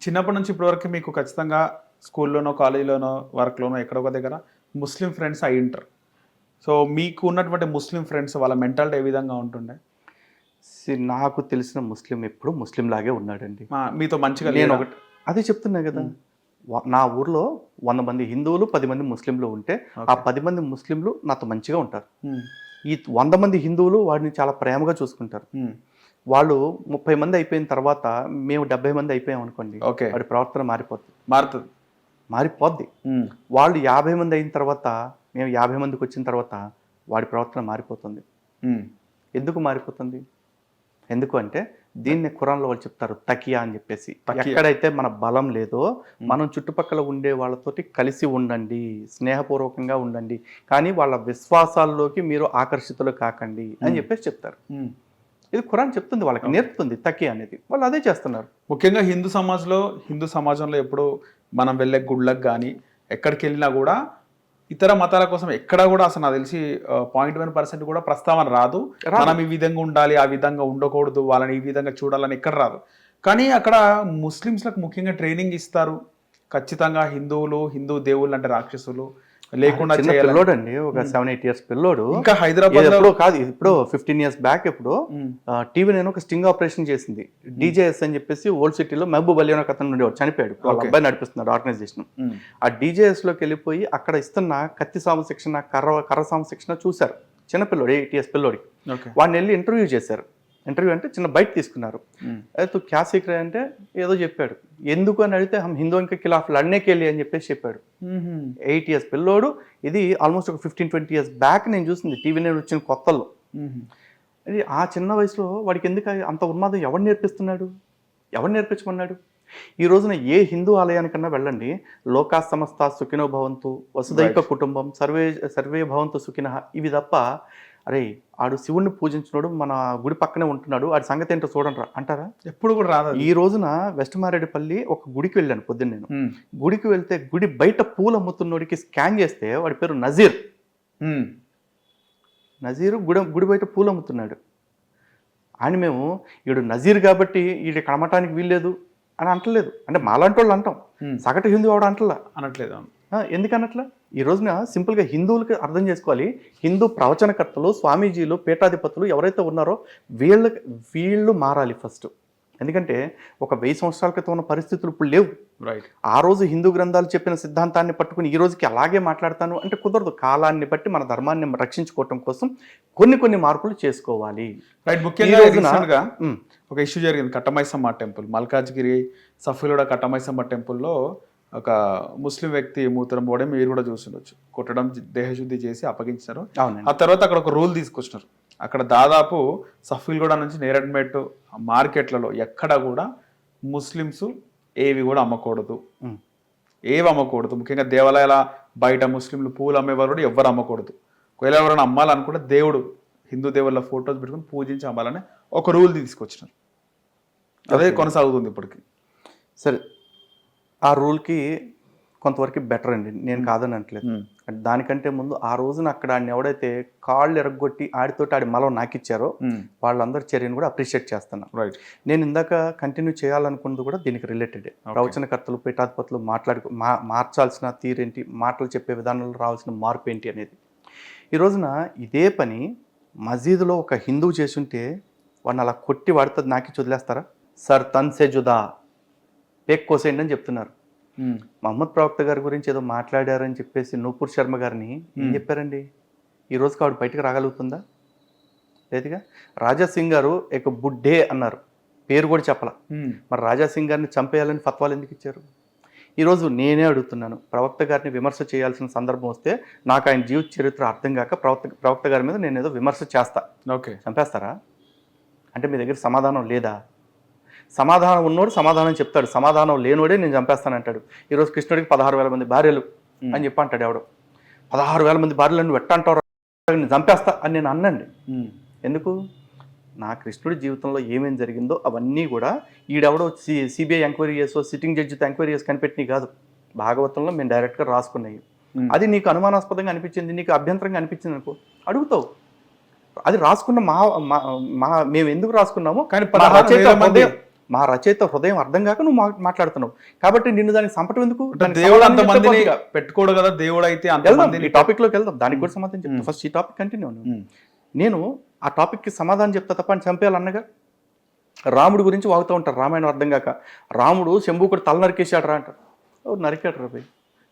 చిన్నప్పటి నుంచి ఇప్పటివరకు మీకు ఖచ్చితంగా స్కూల్లోనో, కాలేజీలోనో, వర్క్లోనో ఎక్కడో ఒక దగ్గర ముస్లిం ఫ్రెండ్స్ అయి ఉంటారు. సో మీకు ఉన్నటువంటి ముస్లిం ఫ్రెండ్స్ వాళ్ళ మెంటాలిటీ ఏ విధంగా ఉంటుండే? నాకు తెలిసిన ముస్లిం ఎప్పుడు ముస్లిం లాగే ఉన్నాడండి. మీతో మంచిగా నేను ఒకటి అదే చెప్తున్నా కదా, నా ఊర్లో 100 మంది హిందువులు 10 మంది ముస్లింలు ఉంటే ఆ 10 మంది ముస్లింలు నాతో మంచిగా ఉంటారు. ఈ 100 మంది హిందువులు వాడిని చాలా ప్రేమగా చూసుకుంటారు. వాళ్ళు 30 మంది అయిపోయిన తర్వాత మేము 70 మంది అయిపోయాం అనుకోండి, వాడి ప్రవర్తన మారిపోద్ది. వాళ్ళు 50 మంది అయిన తర్వాత మేము 50 మందికి వచ్చిన తర్వాత వాడి ప్రవర్తన మారిపోతుంది. ఎందుకు మారిపోతుంది? ఎందుకు అంటే దీన్ని ఖురాన్లో వాళ్ళు చెప్తారు తకియా అని చెప్పేసి. ఎక్కడైతే మన బలం లేదో మనం చుట్టుపక్కల ఉండే వాళ్ళతోటి కలిసి ఉండండి, స్నేహపూర్వకంగా ఉండండి, కానీ వాళ్ళ విశ్వాసాల్లోకి మీరు ఆకర్షితులు కాకండి అని చెప్పేసి చెప్తారు. ఇది ఖురాన్ చెప్తుంది, వాళ్ళకి నేర్పుతుంది తకియా అనేది. వాళ్ళు అదే చేస్తున్నారు. ముఖ్యంగా హిందూ సమాజంలో ఎప్పుడు మనం వెళ్ళే గుళ్ళకు కానీ ఎక్కడికి వెళ్ళినా కూడా ఇతర మతాల కోసం ఎక్కడ కూడా అసలు నాకు తెలిసి 0.1% కూడా ప్రస్తావన రాదు. మనం ఈ విధంగా ఉండాలి, ఆ విధంగా ఉండకూడదు, వాళ్ళని ఈ విధంగా చూడాలని ఎక్కడ రాదు. కానీ అక్కడ ముస్లిమ్స్లకు ముఖ్యంగా ట్రైనింగ్ ఇస్తారు. ఖచ్చితంగా హిందువులు, హిందూ దేవుళ్ళు అంటే రాక్షసులు లేకుండా చిన్న చేయాలి. పిల్లోడు అండి, ఒక 7-8 years పిల్లోడు. ఇంకా హైదరాబాద్ ఎప్పుడో కాదు, ఇప్పుడు 15 years బ్యాక్ ఎప్పుడో టీవీ నేను ఒక స్టింగ్ ఆపరేషన్ చేసింది. డీజేఎస్ అని చెప్పేసి ఓల్డ్ సిటీలో మహబూబ్ అలీ అనే అతను ఉండేవాడు, చనిపోయాడు. వాళ్ళ అబ్బాయి నడిపిస్తున్నాడు ఆర్గనైజేషన్. ఆ డీజేఎస్ లోకి వెళ్ళిపోయి అక్కడ ఇస్తున్న కత్తి సాము శిక్షణ, కర్ర సాము శిక్షణ చూశారు. చిన్నపిల్లోడు, 8 years పిల్లోడికి. వాడిని వెళ్ళి ఇంటర్వ్యూ చేశారు. ఇంటర్వ్యూ అంటే చిన్న బయట తీసుకున్నారు. అయితే క్యా సీక్ రే అంటే ఏదో చెప్పాడు. ఎందుకు అని అడిగితే హమ్ హిందూకి ఖిలాఫ్ లడ్నేకి వెళ్ళి అని చెప్పేసి చెప్పాడు. 8 years పిల్లోడు. ఇది ఆల్మోస్ట్ ఒక 15-20 years బ్యాక్ నేను చూసింది టీవీ నేను వచ్చిన కొత్తల్లో. అది ఆ చిన్న వయసులో వాడికి ఎందుకు అంత ఉన్మాదం ఎవరు నేర్పిస్తున్నాడు? ఎవరు నేర్పించమన్నాడు? ఈ రోజున ఏ హిందూ ఆలయానికన్నా వెళ్ళండి, లోకా సమస్త సుఖినో భవంతు, వసుదైక కుటుంబం, సర్వే భవంతు సుఖినః, ఇవి తప్ప అరే ఆడు శివుణ్ణి పూజించినోడు మన గుడి పక్కనే ఉంటున్నాడు, ఆడి సంగతి ఏంటో చూడండి అంటారా? ఎప్పుడు కూడా రాదు. ఈ రోజున వెస్ట్ మారేడుపల్లి ఒక గుడికి వెళ్ళాను పొద్దున్న నేను. గుడికి వెళ్తే గుడి బయట పూలు అమ్ముతున్నోడికి స్కాన్ చేస్తే వాడి పేరు నజీర్. నజీరు గుడి బయట పూలు అమ్ముతున్నాడు. ఆయన మేము ఈడు నజీర్ కాబట్టి ఈడు కడమటానికి వీల్లేదు అని అంటలేదు. అంటే మాలాంటి వాళ్ళు అంటాం, సగటు హిందూ ఆవిడ అనట్లేదు. ఎందుకు అనట్లా? ఈ రోజున సింపుల్గా హిందువులకి అర్థం చేసుకోవాలి, హిందూ ప్రవచనకర్తలు, స్వామీజీలు, పీఠాధిపతులు ఎవరైతే ఉన్నారో వీళ్ళు మారాలి ఫస్ట్. ఎందుకంటే ఒక 1000 సంవత్సరాల క్రితం ఉన్న పరిస్థితులు ఇప్పుడు లేవు. రైట్. ఆ రోజు హిందూ గ్రంథాలు చెప్పిన సిద్ధాంతాన్ని పట్టుకుని ఈ రోజుకి అలాగే మాట్లాడతాను అంటే కుదరదు. కాలాన్ని బట్టి మన ధర్మాన్ని రక్షించుకోవటం కోసం కొన్ని మార్పులు చేసుకోవాలి. రైట్. ముఖ్యంగా రీసెంట్గా ఒక ఇష్యూ జరిగింది, కట్టమైసమ్మ టెంపుల్, మల్కాజ్గిరి సఫీలోడ కట్టమైసమ్మ టెంపుల్లో ఒక ముస్లిం వ్యక్తి మూత్రం పోవడం మీరు కూడా చూస్తుండొచ్చు. కొట్టడం, దేహశుద్ధి చేసి అప్పగించారు. ఆ తర్వాత అక్కడ ఒక రూల్ తీసుకొచ్చినారు. అక్కడ దాదాపు సఫీల్గూడ నుంచి నేరడ్మెట్ మార్కెట్లలో ఎక్కడ కూడా ముస్లిమ్స్ ఏవి కూడా అమ్మకూడదు, ముఖ్యంగా దేవాలయాల బయట ముస్లింలు పూలు అమ్మేవారు కూడా ఎవ్వరు అమ్మకూడదు. ఒకవేళ ఎవరైనా అమ్మాలనుకుంటే దేవుడు, హిందూ దేవుళ్ళ ఫొటోస్ పెట్టుకుని పూజించి అమ్మాలని ఒక రూల్ తీసుకొచ్చినారు. అదే కొనసాగుతుంది ఇప్పటికి. సరే, ఆ రూల్కి కొంతవరకు బెటర్ అండి, నేను కాదని అంటలేదు. దానికంటే ముందు ఆ రోజున అక్కడ ఆయన ఎవడైతే కాళ్ళు ఎరగొట్టి ఆడి మలం నాకిచ్చారో వాళ్ళందరి చర్యను కూడా అప్రిషియేట్ చేస్తున్నాను. రైట్. నేను ఇందాక కంటిన్యూ చేయాలనుకున్నది కూడా దీనికి రిలేటెడ్. ప్రవచనకర్తలు, పీఠాధిపతులు మార్చాల్సిన తీరేంటి, మాటలు చెప్పే విధానంలో రావాల్సిన మార్పు ఏంటి అనేది. ఈ రోజున ఇదే పని మసీదులో ఒక హిందువు చేసుంటే వాడిని అలా కొట్టి వాడితే నాకి వదిలేస్తారా? సర్ తన్ సే జుదా, పేక్ కోసేయండి అని చెప్తున్నారు. మహమ్మద్ ప్రవక్త గారి గురించి ఏదో మాట్లాడారని చెప్పేసి నూపూర్ శర్మ గారిని ఏం చెప్పారండి? ఈ రోజుకి ఆవిడ బయటకు రాగలుగుతుందా? లేదుగా. రాజా సింగ్ గారు ఒక బుడ్డే అన్నారు, పేరు కూడా చెప్పాల. మరి రాజా సింగ్ గారిని చంపేయాలని ఫత్వాలు ఎందుకు ఇచ్చారు? ఈరోజు నేనే అడుగుతున్నాను, ప్రవక్త గారిని విమర్శ చేయాల్సిన సందర్భం వస్తే నాకు ఆయన జీవిత చరిత్ర అర్థం కాక ప్రవక్త గారి మీద నేను ఏదో విమర్శ చేస్తా, ఓకే, చంపేస్తారా? అంటే మీ దగ్గర సమాధానం లేదా? సమాధానం ఉన్నోడు సమాధానం చెప్తాడు, సమాధానం లేనోడే నేను చంపేస్తానంటాడు. ఈరోజు కృష్ణుడికి 16,000 మంది భార్యలు అని చెప్పి అంటాడు ఎవడు. 16,000 మంది భార్యలు నువ్వు ఎట్టంటావు, నేను చంపేస్తా అని నేను అన్నండి. ఎందుకు? నా కృష్ణుడి జీవితంలో ఏమేమి జరిగిందో అవన్నీ కూడా ఈడెవడో సిబిఐ ఎంక్వైరీ చేసో సిట్టింగ్ జడ్జితో ఎంక్వైరీ చేసి కనిపెట్టినవి కాదు, భాగవతంలో మేము డైరెక్ట్గా రాసుకున్నాయి. అది నీకు అనుమానాస్పదంగా అనిపించింది, నీకు అభ్యంతరంగా అనిపించింది అనుకో, అడుగుతావు. అది రాసుకున్న మేము ఎందుకు రాసుకున్నామో కానీ మా రచయిత హృదయం అర్థం కాక నువ్వు మాట్లాడుతున్నావు కాబట్టి నిన్ను దానికి సంపటం ఎందుకు? పెట్టుకోడు కదా దేవుడు అయితే. ఈ టాపిక్ లోకి వెళ్దాం, దానికి కూడా సమాధానం చెప్తాను. ఫస్ట్ ఈ టాపిక్ కంటిన్యూ. నేను ఆ టాపిక్కి సమాధానం చెప్తా తప్ప అని చంపేయాలన్నగా. రాముడి గురించి వాగుతూ ఉంటారు, రామాయణం అర్థం కాక. రాముడు శంభుకుడు తల నరికేశాడు రా అంటారు. నరికాడు రా భయ్,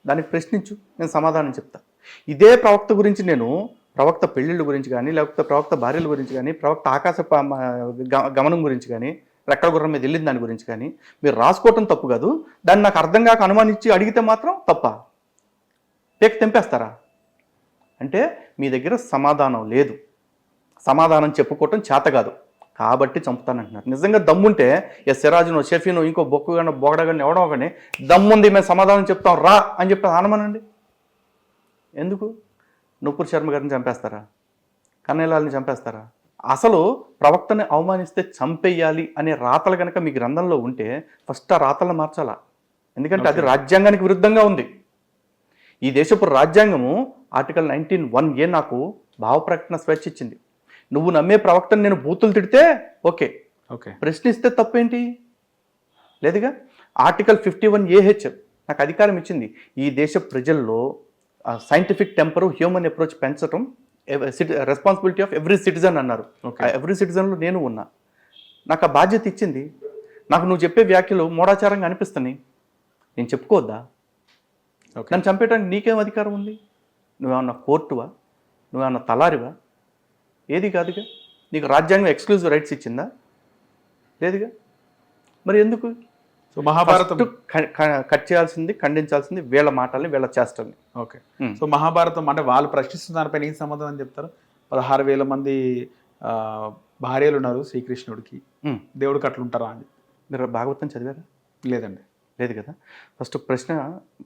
దానికి ప్రశ్నించు, నేను సమాధానం చెప్తా. ఇదే ప్రవక్త గురించి నేను ప్రవక్త పెళ్ళిళ్ళ గురించి కానీ, లేకపోతే ప్రవక్త భార్యల గురించి కానీ, ప్రవక్త ఆకాశ గమనం గురించి కానీ, రెక్కల గుర్రం మీద వెళ్ళిన దాని గురించి కానీ మీరు రాసుకోవటం తప్పు కాదు. దాన్ని నాకు అర్థం కాక అనుమానించి అడిగితే మాత్రం తప్ప పేక తెంపేస్తారా? అంటే మీ దగ్గర సమాధానం లేదు, సమాధానం చెప్పుకోవటం చేత కాదు కాబట్టి చంపుతానంటున్నారు. నిజంగా దమ్ముంటే సిరాజును, షెఫీను, ఇంకో బొక్కుగానో బొగడగానో ఎవడో కానీ దమ్ముంది మేము సమాధానం చెప్తాం రా అని చెప్పి ఆనమనండి. ఎందుకు? నూపూర్ శర్మ గారిని చంపేస్తారా? కన్నయ్యలాల్ని చంపేస్తారా? అసలు ప్రవక్తని అవమానిస్తే చంపేయాలి అనే రాతలు కనుక మీ గ్రంథంలో ఉంటే ఫస్ట్ ఆ రాతలను మార్చాలా. ఎందుకంటే అది రాజ్యాంగానికి విరుద్ధంగా ఉంది. ఈ దేశపు రాజ్యాంగము ఆర్టికల్ 19(1)A నాకు భావ ప్రకటన స్వేచ్ఛ ఇచ్చింది. నువ్వు నమ్మే ప్రవక్తను నేను బూతులు తిడితే ఓకే, ప్రశ్నిస్తే తప్పేంటి? లేదుగా. ఆర్టికల్ 51AH నాకు అధికారం ఇచ్చింది. ఈ దేశ ప్రజల్లో సైంటిఫిక్ టెంపర్, హ్యూమన్ అప్రోచ్ పెంచడం రెస్పాన్సిబిలిటీ ఆఫ్ ఎవ్రీ సిటిజన్ అన్నారు. ఎవ్రీ సిటిజన్లో నేను ఉన్నా. నాకు ఆ బాధ్యత ఇచ్చింది. నాకు నువ్వు చెప్పే వ్యాఖ్యలు మూఢాచారంగా అనిపిస్తున్నాయి, నేను చెప్పుకోవద్దా? నన్ను చంపేయడానికి నీకేం అధికారం ఉంది? నువ్వేమన్నా కోర్టువా? నువ్వేమన్నా తలారివా? ఏది కాదుగా. నీకు రాజ్యాంగం ఎక్స్క్లూజివ్ రైట్స్ ఇచ్చిందా? లేదుగా. మరి ఎందుకు? సో మహాభారతం కట్ చేయాల్సింది, ఖండించాల్సింది వీళ్ళ మాటల్ని, వీళ్ళ చేష్టల్ని. ఓకే. సో మహాభారతం అంటే వాళ్ళు ప్రశ్నిస్తున్న దానిపైన ఏం సమాధానం అని చెప్తారు? 16,000 మంది భార్యలు ఉన్నారు శ్రీకృష్ణుడికి, దేవుడికి అట్లుంటారా అని. మీరు భాగవతం చదివారా? లేదండి. లేదు కదా. ఫస్ట్ ప్రశ్న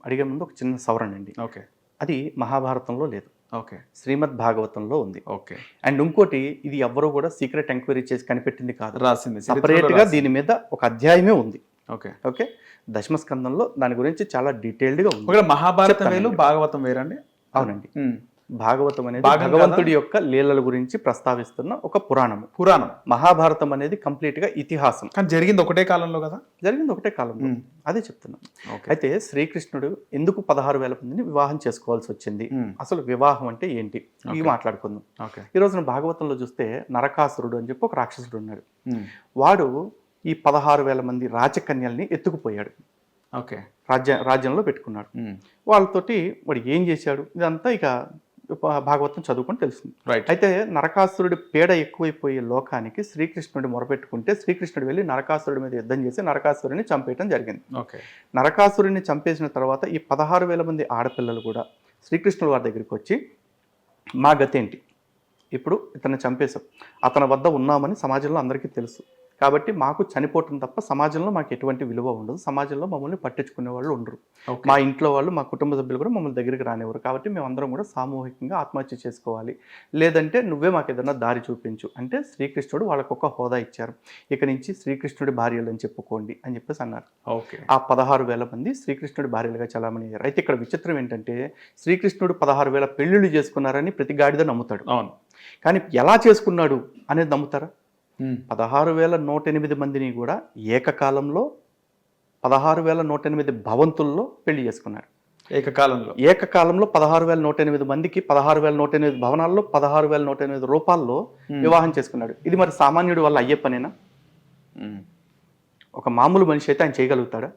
అడిగే ముందు ఒక చిన్న సవరణ అండి. ఓకే. అది మహాభారతంలో లేదు, ఓకే, శ్రీమద్ భాగవతంలో ఉంది. ఓకే. అండ్ ఇంకోటి, ఇది ఎవ్వరూ కూడా సీక్రెట్ ఎంక్వైరీ చేసి కనిపెట్టింది కాదు, రాసింది సపరేట్గా దీని మీద ఒక అధ్యాయమే ఉంది. Okay, okay. దశమస్కందంలో దాని గురించి చాలా డీటెయిల్డ్గా ఉంది. ఒకవేళ మహాభారతం వేరు, భాగవతం వేరండి? అవునండి. భాగవతం అనేది భగవంతుడి యొక్క లీలల గురించి ప్రస్తావిస్తున్న ఒక పురాణం. మహాభారతం అనేది కంప్లీట్ గా ఇతిహాసం. కానీ జరిగింది ఒకటే కాలంలో కదా? జరిగింది ఒకటే కాలంలో, అదే చెప్తున్నాం. అయితే శ్రీకృష్ణుడు ఎందుకు 16,000 మందిని వివాహం చేసుకోవాల్సి వచ్చింది, అసలు వివాహం అంటే ఏంటి, ఇవి మాట్లాడుకుందాం. ఈ రోజున భాగవతంలో చూస్తే నరకాసురుడు అని చెప్పి ఒక రాక్షసుడు ఉన్నాడు. వాడు ఈ 16,000 మంది రాజకన్యల్ని ఎత్తుకుపోయాడు. ఓకే. రాజ్యంలో పెట్టుకున్నాడు. వాళ్ళతోటి వాడు ఏం చేశాడు ఇదంతా ఇక భాగవతం చదువుకొని తెలుస్తుంది. అయితే నరకాసురుడి పీడ ఎక్కువైపోయే లోకానికి శ్రీకృష్ణుడి మొరపెట్టుకుంటే శ్రీకృష్ణుడు వెళ్ళి నరకాసురుడి మీద యుద్ధం చేసి నరకాసురుడిని చంపేయడం జరిగింది. నరకాసురుడిని చంపేసిన తర్వాత ఈ 16,000 మంది ఆడపిల్లలు కూడా శ్రీకృష్ణుడు వారి దగ్గరికి వచ్చి, మా గతి ఏంటి, ఇప్పుడు ఇతన్ని చంపేశాం, అతని వద్ద ఉన్నామని సమాజంలో అందరికీ తెలుసు, కాబట్టి మాకు చనిపోవటం తప్ప సమాజంలో మాకు ఎటువంటి విలువ ఉండదు, సమాజంలో మమ్మల్ని పట్టించుకునే వాళ్ళు ఉండరు, మా ఇంట్లో వాళ్ళు, మా కుటుంబ సభ్యులు కూడా మమ్మల్ని దగ్గరికి రానివ్వరు, కాబట్టి మేమందరం కూడా సామూహికంగా ఆత్మహత్య చేసుకోవాలి, లేదంటే నువ్వే మాకు ఏదైనా దారి చూపించు అంటే శ్రీకృష్ణుడు వాళ్ళకు ఒక హోదా ఇచ్చారు. ఇక నుంచి శ్రీకృష్ణుడి భార్యలు అని చెప్పుకోండి అని చెప్పేసి అన్నారు. ఆ 16,000 మంది శ్రీకృష్ణుడి భార్యలుగా చలామణి అయ్యారు. అయితే ఇక్కడ విచిత్రం ఏంటంటే శ్రీకృష్ణుడు 16,000 పెళ్లిళ్ళు చేసుకున్నారని ప్రతి గాడిద నమ్ముతాడు. అవును. కానీ ఎలా చేసుకున్నాడు అనేది నమ్ముతారా? 16,108 మందిని కూడా ఏకకాలంలో 16,108 భవంతుల్లో పెళ్లి చేసుకున్నాడు. ఏకకాలంలో 16,108 మందికి 16,108 భవనాల్లో 16,108 రూపాల్లో వివాహం చేసుకున్నాడు. ఇది మరి సామాన్యుడి వల్ల అయ్యే పనేనా? ఒక మామూలు మనిషి అయితే ఆయన చేయగలుగుతాడా?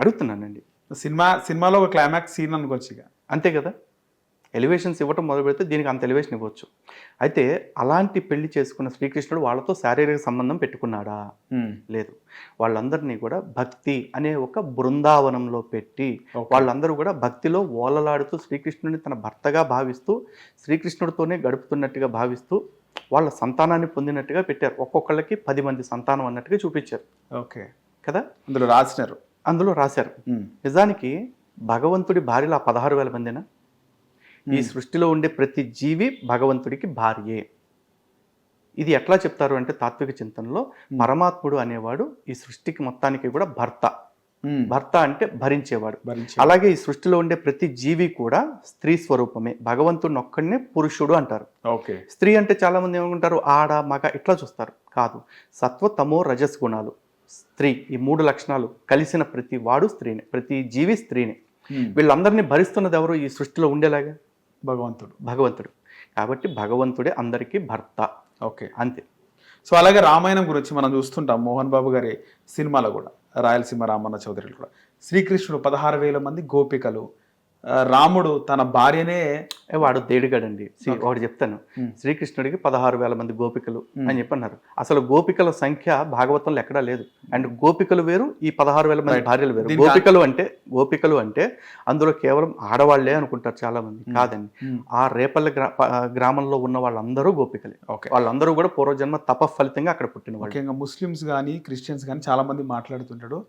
అడుగుతున్నానండి. సినిమాలో ఒక క్లైమాక్స్ సీన్ అనుకోవచ్చు, అంతే కదా. ఎలివేషన్స్ ఇవ్వటం మొదలు పెడితే దీనికి అంత ఎలివేషన్ ఇవ్వచ్చు. అయితే అలాంటి పెళ్లి చేసుకున్న శ్రీకృష్ణుడు వాళ్ళతో శారీరక సంబంధం పెట్టుకున్నాడా? లేదు. వాళ్ళందరినీ కూడా భక్తి అనే ఒక బృందావనంలో పెట్టి వాళ్ళందరూ కూడా భక్తిలో ఓలలాడుతూ శ్రీకృష్ణుడిని తన భర్తగా భావిస్తూ శ్రీకృష్ణుడితోనే గడుపుతున్నట్టుగా భావిస్తూ వాళ్ళ సంతానాన్ని పొందినట్టుగా పెట్టారు. ఒక్కొక్కళ్ళకి 10 మంది సంతానం అన్నట్టుగా చూపించారు. ఓకే కదా. అందులో రాశారు. నిజానికి భగవంతుడి భార్యలు ఆ 16,000 మందేనా? ఈ సృష్టిలో ఉండే ప్రతి జీవి భగవంతుడికి భార్యే. ఇది ఎట్లా చెప్తారు అంటే తాత్విక చింతనలో పరమాత్ముడు అనేవాడు ఈ సృష్టికి మొత్తానికి కూడా భర్త. భర్త అంటే భరించేవాడు. అలాగే ఈ సృష్టిలో ఉండే ప్రతి జీవి కూడా స్త్రీ స్వరూపమే. భగవంతుడిని ఒక్కడినే పురుషుడు అంటారు. స్త్రీ అంటే చాలా మంది ఏమనుకుంటారు, ఆడ మగ ఇట్లా చూస్తారు. కాదు, సత్వ తమో రజస్ గుణాలు స్త్రీ, ఈ 3 లక్షణాలు కలిసిన ప్రతి వాడు స్త్రీనే, ప్రతి జీవి స్త్రీనే. వీళ్ళందరినీ భరిస్తున్నది ఎవరు ఈ సృష్టిలో ఉండేలాగా? భగవంతుడు. కాబట్టి భగవంతుడే అందరికీ భర్త. ఓకే, అంతే. సో అలాగే రామాయణం గురించి మనం చూస్తుంటాం. మోహన్ బాబు గారి సినిమాలో కూడా, రాయలసీమ రామన్న చౌదరిలో కూడా శ్రీకృష్ణుడు 16,000 మంది గోపికలు, రాముడు తన భార్యనే, వాడు దేడిగాడండి. ఒకటి చెప్తాను, శ్రీకృష్ణుడికి 16,000 మంది గోపికలు అని చెప్పన్నారు. అసలు గోపికల సంఖ్య భాగవతంలో ఎక్కడా లేదు. అండ్ గోపికలు వేరు, ఈ 16,000 మంది భార్యలు వేరు. గోపికలు అంటే అందులో కేవలం ఆడవాళ్లే అనుకుంటారు చాలా మంది. కాదండి, ఆ రేపల్లి గ్రామంలో ఉన్న వాళ్ళందరూ గోపికలే. వాళ్ళందరూ కూడా పూర్వజన్మ తప ఫలితంగా అక్కడ పుట్టిన వాళ్ళు. ముఖ్యంగా ముస్లిమ్స్ కానీ క్రిస్టియన్స్ కానీ చాలా మంది మాట్లాడుతుంటాడు,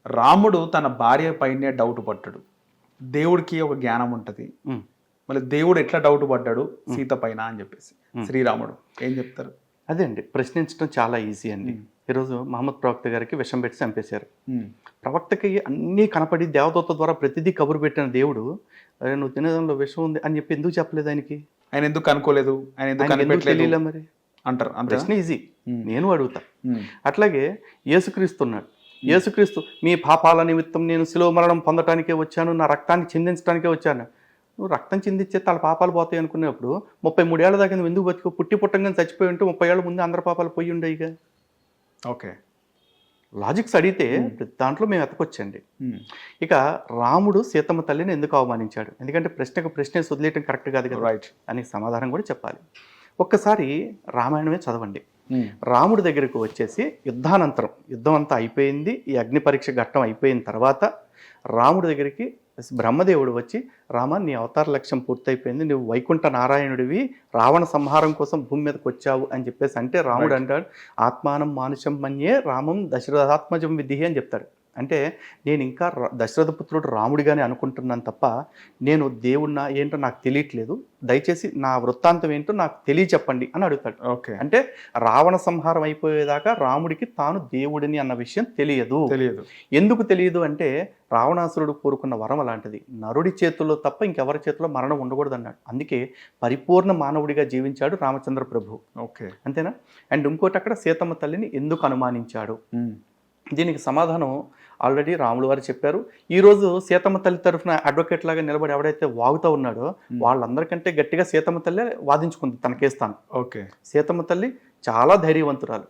రాముడు తన భార్య పైనే డౌట్ పట్టాడు, దేవుడికి ఒక జ్ఞానం ఉంటుంది, మళ్ళీ దేవుడు ఎట్లా డౌట్ పడ్డాడు సీత పైన అని చెప్పేసి శ్రీరాముడు ఏం చెప్తారు? అదే అండి, ప్రశ్నించడం చాలా ఈజీ అండి. ఈరోజు మహమ్మద్ ప్రవక్త గారికి విషం పెట్టి చంపేశారు. ప్రవక్తకి అన్నీ కనపడి దేవదూత ద్వారా ప్రతిదీ కబురు పెట్టిన దేవుడు, అరే నువ్వు తినేదంలో విషం ఉంది అని చెప్పి ఎందుకు చెప్పలేదు ఆయనకి? ఆయన ఎందుకు కనుక్కోలేదు? ఆయన ఎందుకు మరి అంటారు. ప్రశ్న ఈజీ, నేను అడుగుతా. అట్లాగే యేసుక్రీస్తున్నాడు, యేసుక్రీస్తు మీ పాపాల నిమిత్తం నేను శిలువ మరణం పొందటానికే వచ్చాను, నా రక్తాన్ని చిందించడానికే వచ్చాను. నువ్వు రక్తం చిందించే వాళ్ళ పాపాలు పోతాయి అనుకునేప్పుడు 33 ఏళ్ళ దాకా నువ్వు ఎందుకు బతుకు? పుట్టి పుట్టంగానే చచ్చిపోయి ఉంటే 30 ఏళ్ళ ముందు అందరి పాపాలు పోయి ఉండేవిగా. ఓకే, లాజిక్స్ అడిగితే దాంట్లో మేము ఎతకొచ్చండి. ఇక రాముడు సీతమ్మ తల్లిని ఎందుకు అవమానించాడు? ఎందుకంటే ప్రశ్నకు ప్రశ్నే వదిలేయటం కరెక్ట్ కాదు కదా, రైట్ అని సమాధానం కూడా చెప్పాలి. ఒక్కసారి రామాయణమే చదవండి. రాముడి దగ్గరకు వచ్చేసి యుద్ధానంతరం, యుద్ధం అంతా అయిపోయింది, ఈ అగ్ని పరీక్ష ఘట్టం అయిపోయిన తర్వాత రాముడి దగ్గరికి బ్రహ్మదేవుడు వచ్చి, రామ నీ అవతార లక్ష్యం పూర్తయిపోయింది, నువ్వు వైకుంఠ నారాయణుడివి, రావణ సంహారం కోసం భూమి మీదకి వచ్చావు అని చెప్పేసి అంటే రాముడు అంటాడు, ఆత్మానం మానుషం మన్యే రామం దశరథాత్మజం విధి అని చెప్తాడు. అంటే నేను ఇంకా దశరథ పుత్రుడు రాముడిగానే అనుకుంటున్నాను తప్ప నేను దేవుడినా ఏంటో నాకు తెలియట్లేదు, దయచేసి నా వృత్తాంతం ఏంటో నాకు తెలియచెప్పండి అని అడుగుతాడు. ఓకే, అంటే రావణ సంహారం అయిపోయేదాకా రాముడికి తాను దేవుడిని అన్న విషయం తెలియదు. ఎందుకు తెలియదు అంటే రావణాసురుడు కోరుకున్న వరం అలాంటిది, నరుడి చేతుల్లో తప్ప ఇంకెవరి చేతిలో మరణం ఉండకూడదు అన్నాడు. అందుకే పరిపూర్ణ మానవుడిగా జీవించాడు రామచంద్ర ప్రభు. ఓకే, అంతేనా? అండ్ ఇంకోటి అక్కడ సీతమ్మ తల్లిని ఎందుకు అనుమానించాడు? దీనికి సమాధానం ఆల్రెడీ రాములు వారు చెప్పారు. ఈరోజు సీతమ్మ తల్లి తరఫున అడ్వకేట్ లాగా నిలబడి ఎవడైతే వాగుతూ ఉన్నాడో వాళ్ళందరికంటే గట్టిగా సీతమ్మ తల్లి వాదించుకుంది తన కేస్తాను. ఓకే, సీతమ్మ తల్లి చాలా ధైర్యవంతురాలు.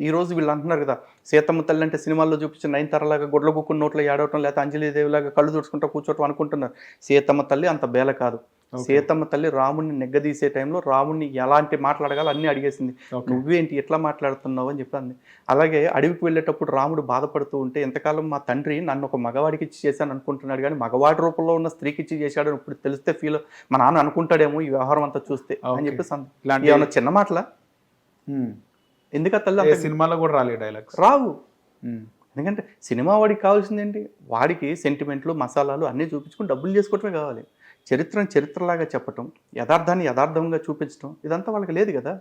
ఈరోజు వీళ్ళు అంటున్నారు కదా, సీతమ్మ తల్లి అంటే సినిమాల్లో చూపించిన నయనతారలాగా గుడ్ల కుక్కున్న నోట్లో ఏడవటం, లేకపోతే అంజలిదేవిలాగా కళ్ళు తుడుచుకుంటూ కూర్చోవటం అనుకుంటున్నారు. సీతమ్మ తల్లి అంత బేల కాదు. సీతమ్మ తల్లి రాముడిని నెగ్గదీసే టైంలో రాముడిని ఎలాంటి మాట్లాడగాలో అన్నీ అడిగేసింది. నువ్వేంటి ఎట్లా మాట్లాడుతున్నావు అని చెప్పింది. అలాగే అడవికి వెళ్ళేటప్పుడు రాముడు బాధపడుతూ ఉంటే, ఎంతకాలం మా తండ్రి నన్ను ఒక మగవాడికి ఇచ్చి చేశాను అనుకుంటున్నాడు కానీ మగవాడి రూపంలో ఉన్న స్త్రీకి ఇచ్చి చేశాడు ఇప్పుడు తెలిస్తే ఫీల్ మా నాన్న అనుకుంటాడేమో ఈ వ్యవహారం అంతా చూస్తే అని చెప్పేసి ఏమన్నా చిన్న మాటలా? ఎందుకు ఆ తల్లి సినిమాలో కూడా రాలేదు డైలాగ్స్ రావు. ఎందుకంటే సినిమా వాడికి కావాల్సింది ఏంటి? వాడికి సెంటిమెంట్లు మసాలాలు అన్నీ చూపించుకుని డబ్బులు చేసుకోవటమే కావాలి. చరిత్రను చరిత్రలాగా చెప్పటం, యథార్థాన్ని యథార్థంగా చూపించడం ఇదంతా వాళ్ళకి లేదు కదా.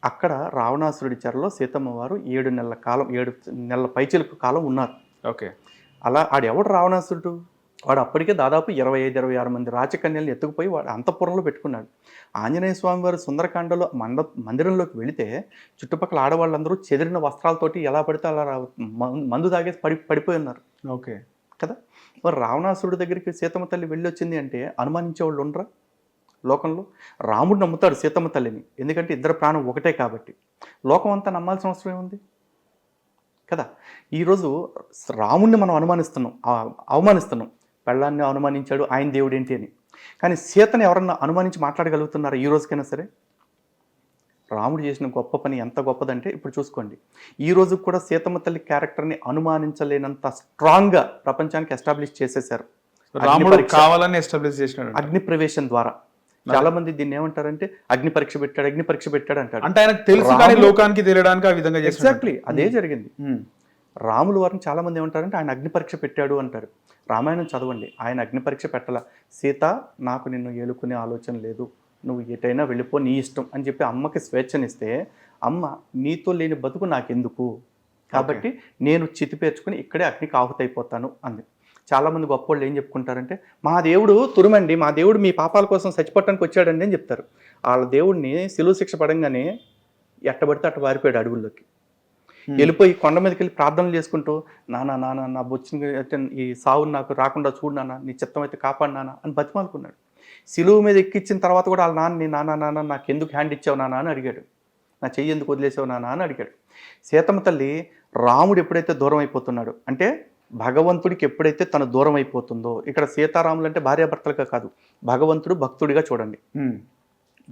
అక్కడ రావణాసురుడి చెరలో సీతమ్మ వారు 7 నెలల కాలం, 7 నెలల పైచిలుకు కాలం ఉన్నారు. ఓకే, అలా ఆడెవడు రావణాసురుడు? వాడు అప్పటికే దాదాపు 25-26 మంది రాచకన్యలను ఎత్తుకుపోయి వాడు అంతఃపురంలో పెట్టుకున్నాడు. ఆంజనేయ స్వామి వారు సుందరకాండలో మందిరంలోకి వెళితే చుట్టుపక్కల ఆడవాళ్ళందరూ చెదిరిన వస్త్రాలతోటి ఎలా పడితే అలా మందు తాగేసి పడిపోయి ఉన్నారు. ఓకే కదా. మరి రావణాసురుడి దగ్గరికి సీతమ్మ తల్లి వెళ్ళి వచ్చింది అంటే అనుమానించే వాళ్ళు ఉండరా లోకంలో? రాముడు నమ్ముతాడు సీతమ్మ తల్లిని, ఎందుకంటే ఇద్దరు ప్రాణం ఒకటే కాబట్టి. లోకం అంతా నమ్మాల్సిన అవసరం ఏముంది కదా. ఈరోజు రాముడిని మనం అవమానిస్తున్నాం. పెళ్ళాన్ని అనుమానించాడు, ఆయన దేవుడు ఏంటి అని. కానీ సీతని ఎవరన్నా అనుమానించి మాట్లాడగలుగుతున్నారా ఈ రోజుకైనా సరే? రాముడు చేసిన గొప్ప పని ఎంత గొప్పదంటే ఇప్పుడు చూసుకోండి, ఈ రోజు కూడా సీతమ్మ తల్లి క్యారెక్టర్ని అనుమానించలేనంత స్ట్రాంగ్గా ప్రపంచానికి ఎస్టాబ్లిష్ చేసేసారు. రాముడు కావాలని ఎస్టాబ్లిష్ చేసినాడు అగ్ని ప్రవేశం ద్వారా. చాలా మంది దీన్ని ఏమంటారంటే అగ్ని పరీక్ష పెట్టాడు అంటాడు. అంటే ఆయనకు తెలుసు కానీ లోకానికి తెలియడానికి ఆ విధంగా ఎగ్జాక్ట్లీ అదే జరిగింది. రాములు వారిని చాలా మంది ఏమంటారంటే ఆయన అగ్ని పరీక్ష పెట్టాడు అంటారు. రామాయణం చదవండి, ఆయన అగ్ని పరీక్ష పెట్టాల. సీత నాకు నిన్ను ఏలుకునే ఆలోచన లేదు, నువ్వు ఎటైనా వెళ్ళిపో, నీ ఇష్టం అని చెప్పి అమ్మకి స్వేచ్ఛనిస్తే, అమ్మ నీతో లేని బతుకు నాకెందుకు, కాబట్టి నేను చితిపేర్చుకుని ఇక్కడే అగ్నికి ఆహుతైపోతాను అంది. చాలామంది గొప్పవాళ్ళు ఏం చెప్పుకుంటారంటే, మా దేవుడు తురుమండి, మా దేవుడు మీ పాపాల కోసం చచ్చిపోవటానికి వచ్చాడండి అని చెప్తారు. వాళ్ళ దేవుడిని శిలువ శిక్ష పడంగానే ఎట్టబడితే అట్ట వారిపోయాడు అడవుల్లోకి. వెళ్ళిపోయి కొండ మీదకి వెళ్ళి ప్రార్థనలు చేసుకుంటూ, నాన్న నా బొచ్చిన ఈ సావుని నాకు రాకుండా చూడు నాన్న, నీ చిత్తం అయితే కాపాడు నాన్న అని బతిమాలుకున్నాడు. సిలువు మీద ఎక్కించిన తర్వాత కూడా వాళ్ళ నాన్న నాకు ఎందుకు హ్యాండ్ ఇచ్చావు నాన్న అని అడిగాడు. నా చెయ్యి ఎందుకు వదిలేసావు నాన్న అని అడిగాడు. సీతమ్మ తల్లి రాముడు ఎప్పుడైతే దూరం అయిపోతున్నాడు అంటే భగవంతుడికి ఎప్పుడైతే తను దూరం అయిపోతుందో, ఇక్కడ సీతారాములు అంటే భార్యాభర్తలుగా కాదు, భగవంతుడు భక్తుడిగా చూడండి.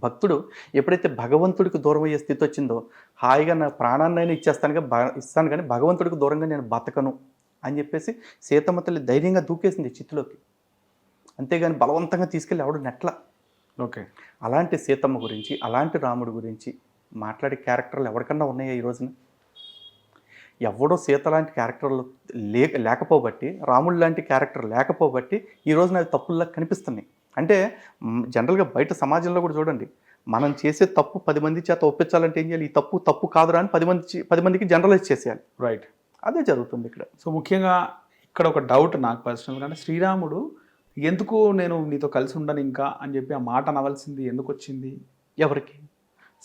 భక్తుడు ఎప్పుడైతే భగవంతుడికి దూరం అయ్యే స్థితి వచ్చిందో, హాయిగా నా ప్రాణాన్నైనా ఇస్తాను కానీ భగవంతుడికి దూరంగా నేను బతకను అని చెప్పేసి సీతమ్మ తల్లి ధైర్యంగా దూకేసింది చిత్తులోకి. అంతేగాని బలవంతంగా తీసుకెళ్ళి ఎవడు నెట్ల. ఓకే, అలాంటి సీతమ్మ గురించి, అలాంటి రాముడి గురించి మాట్లాడే క్యారెక్టర్లు ఎవరికన్నా ఉన్నాయా ఈ రోజున? ఎవడో సీత లాంటి క్యారెక్టర్లు లేకపోబట్టి, రాముడు లాంటి క్యారెక్టర్ లేకపోబట్టి ఈ రోజున అవి తప్పుల్లా కనిపిస్తున్నాయి. అంటే జనరల్గా బయట సమాజంలో కూడా చూడండి, మనం చేసే తప్పు 10 మంది చేత ఒప్పించాలంటే ఏం చేయాలి? ఈ తప్పు కాదురా అని 10 మందికి జనరలైజ్ చేసేయాలి. రైట్, అదే జరుగుతుంది ఇక్కడ. సో ముఖ్యంగా ఇక్కడ ఒక డౌట్ నాకు పర్సనల్గా, అంటే శ్రీరాముడు ఎందుకు నేను నీతో కలిసి ఉండను ఇంకా అని చెప్పి ఆ మాట అనవలసింది ఎందుకు వచ్చింది? ఎవరికి?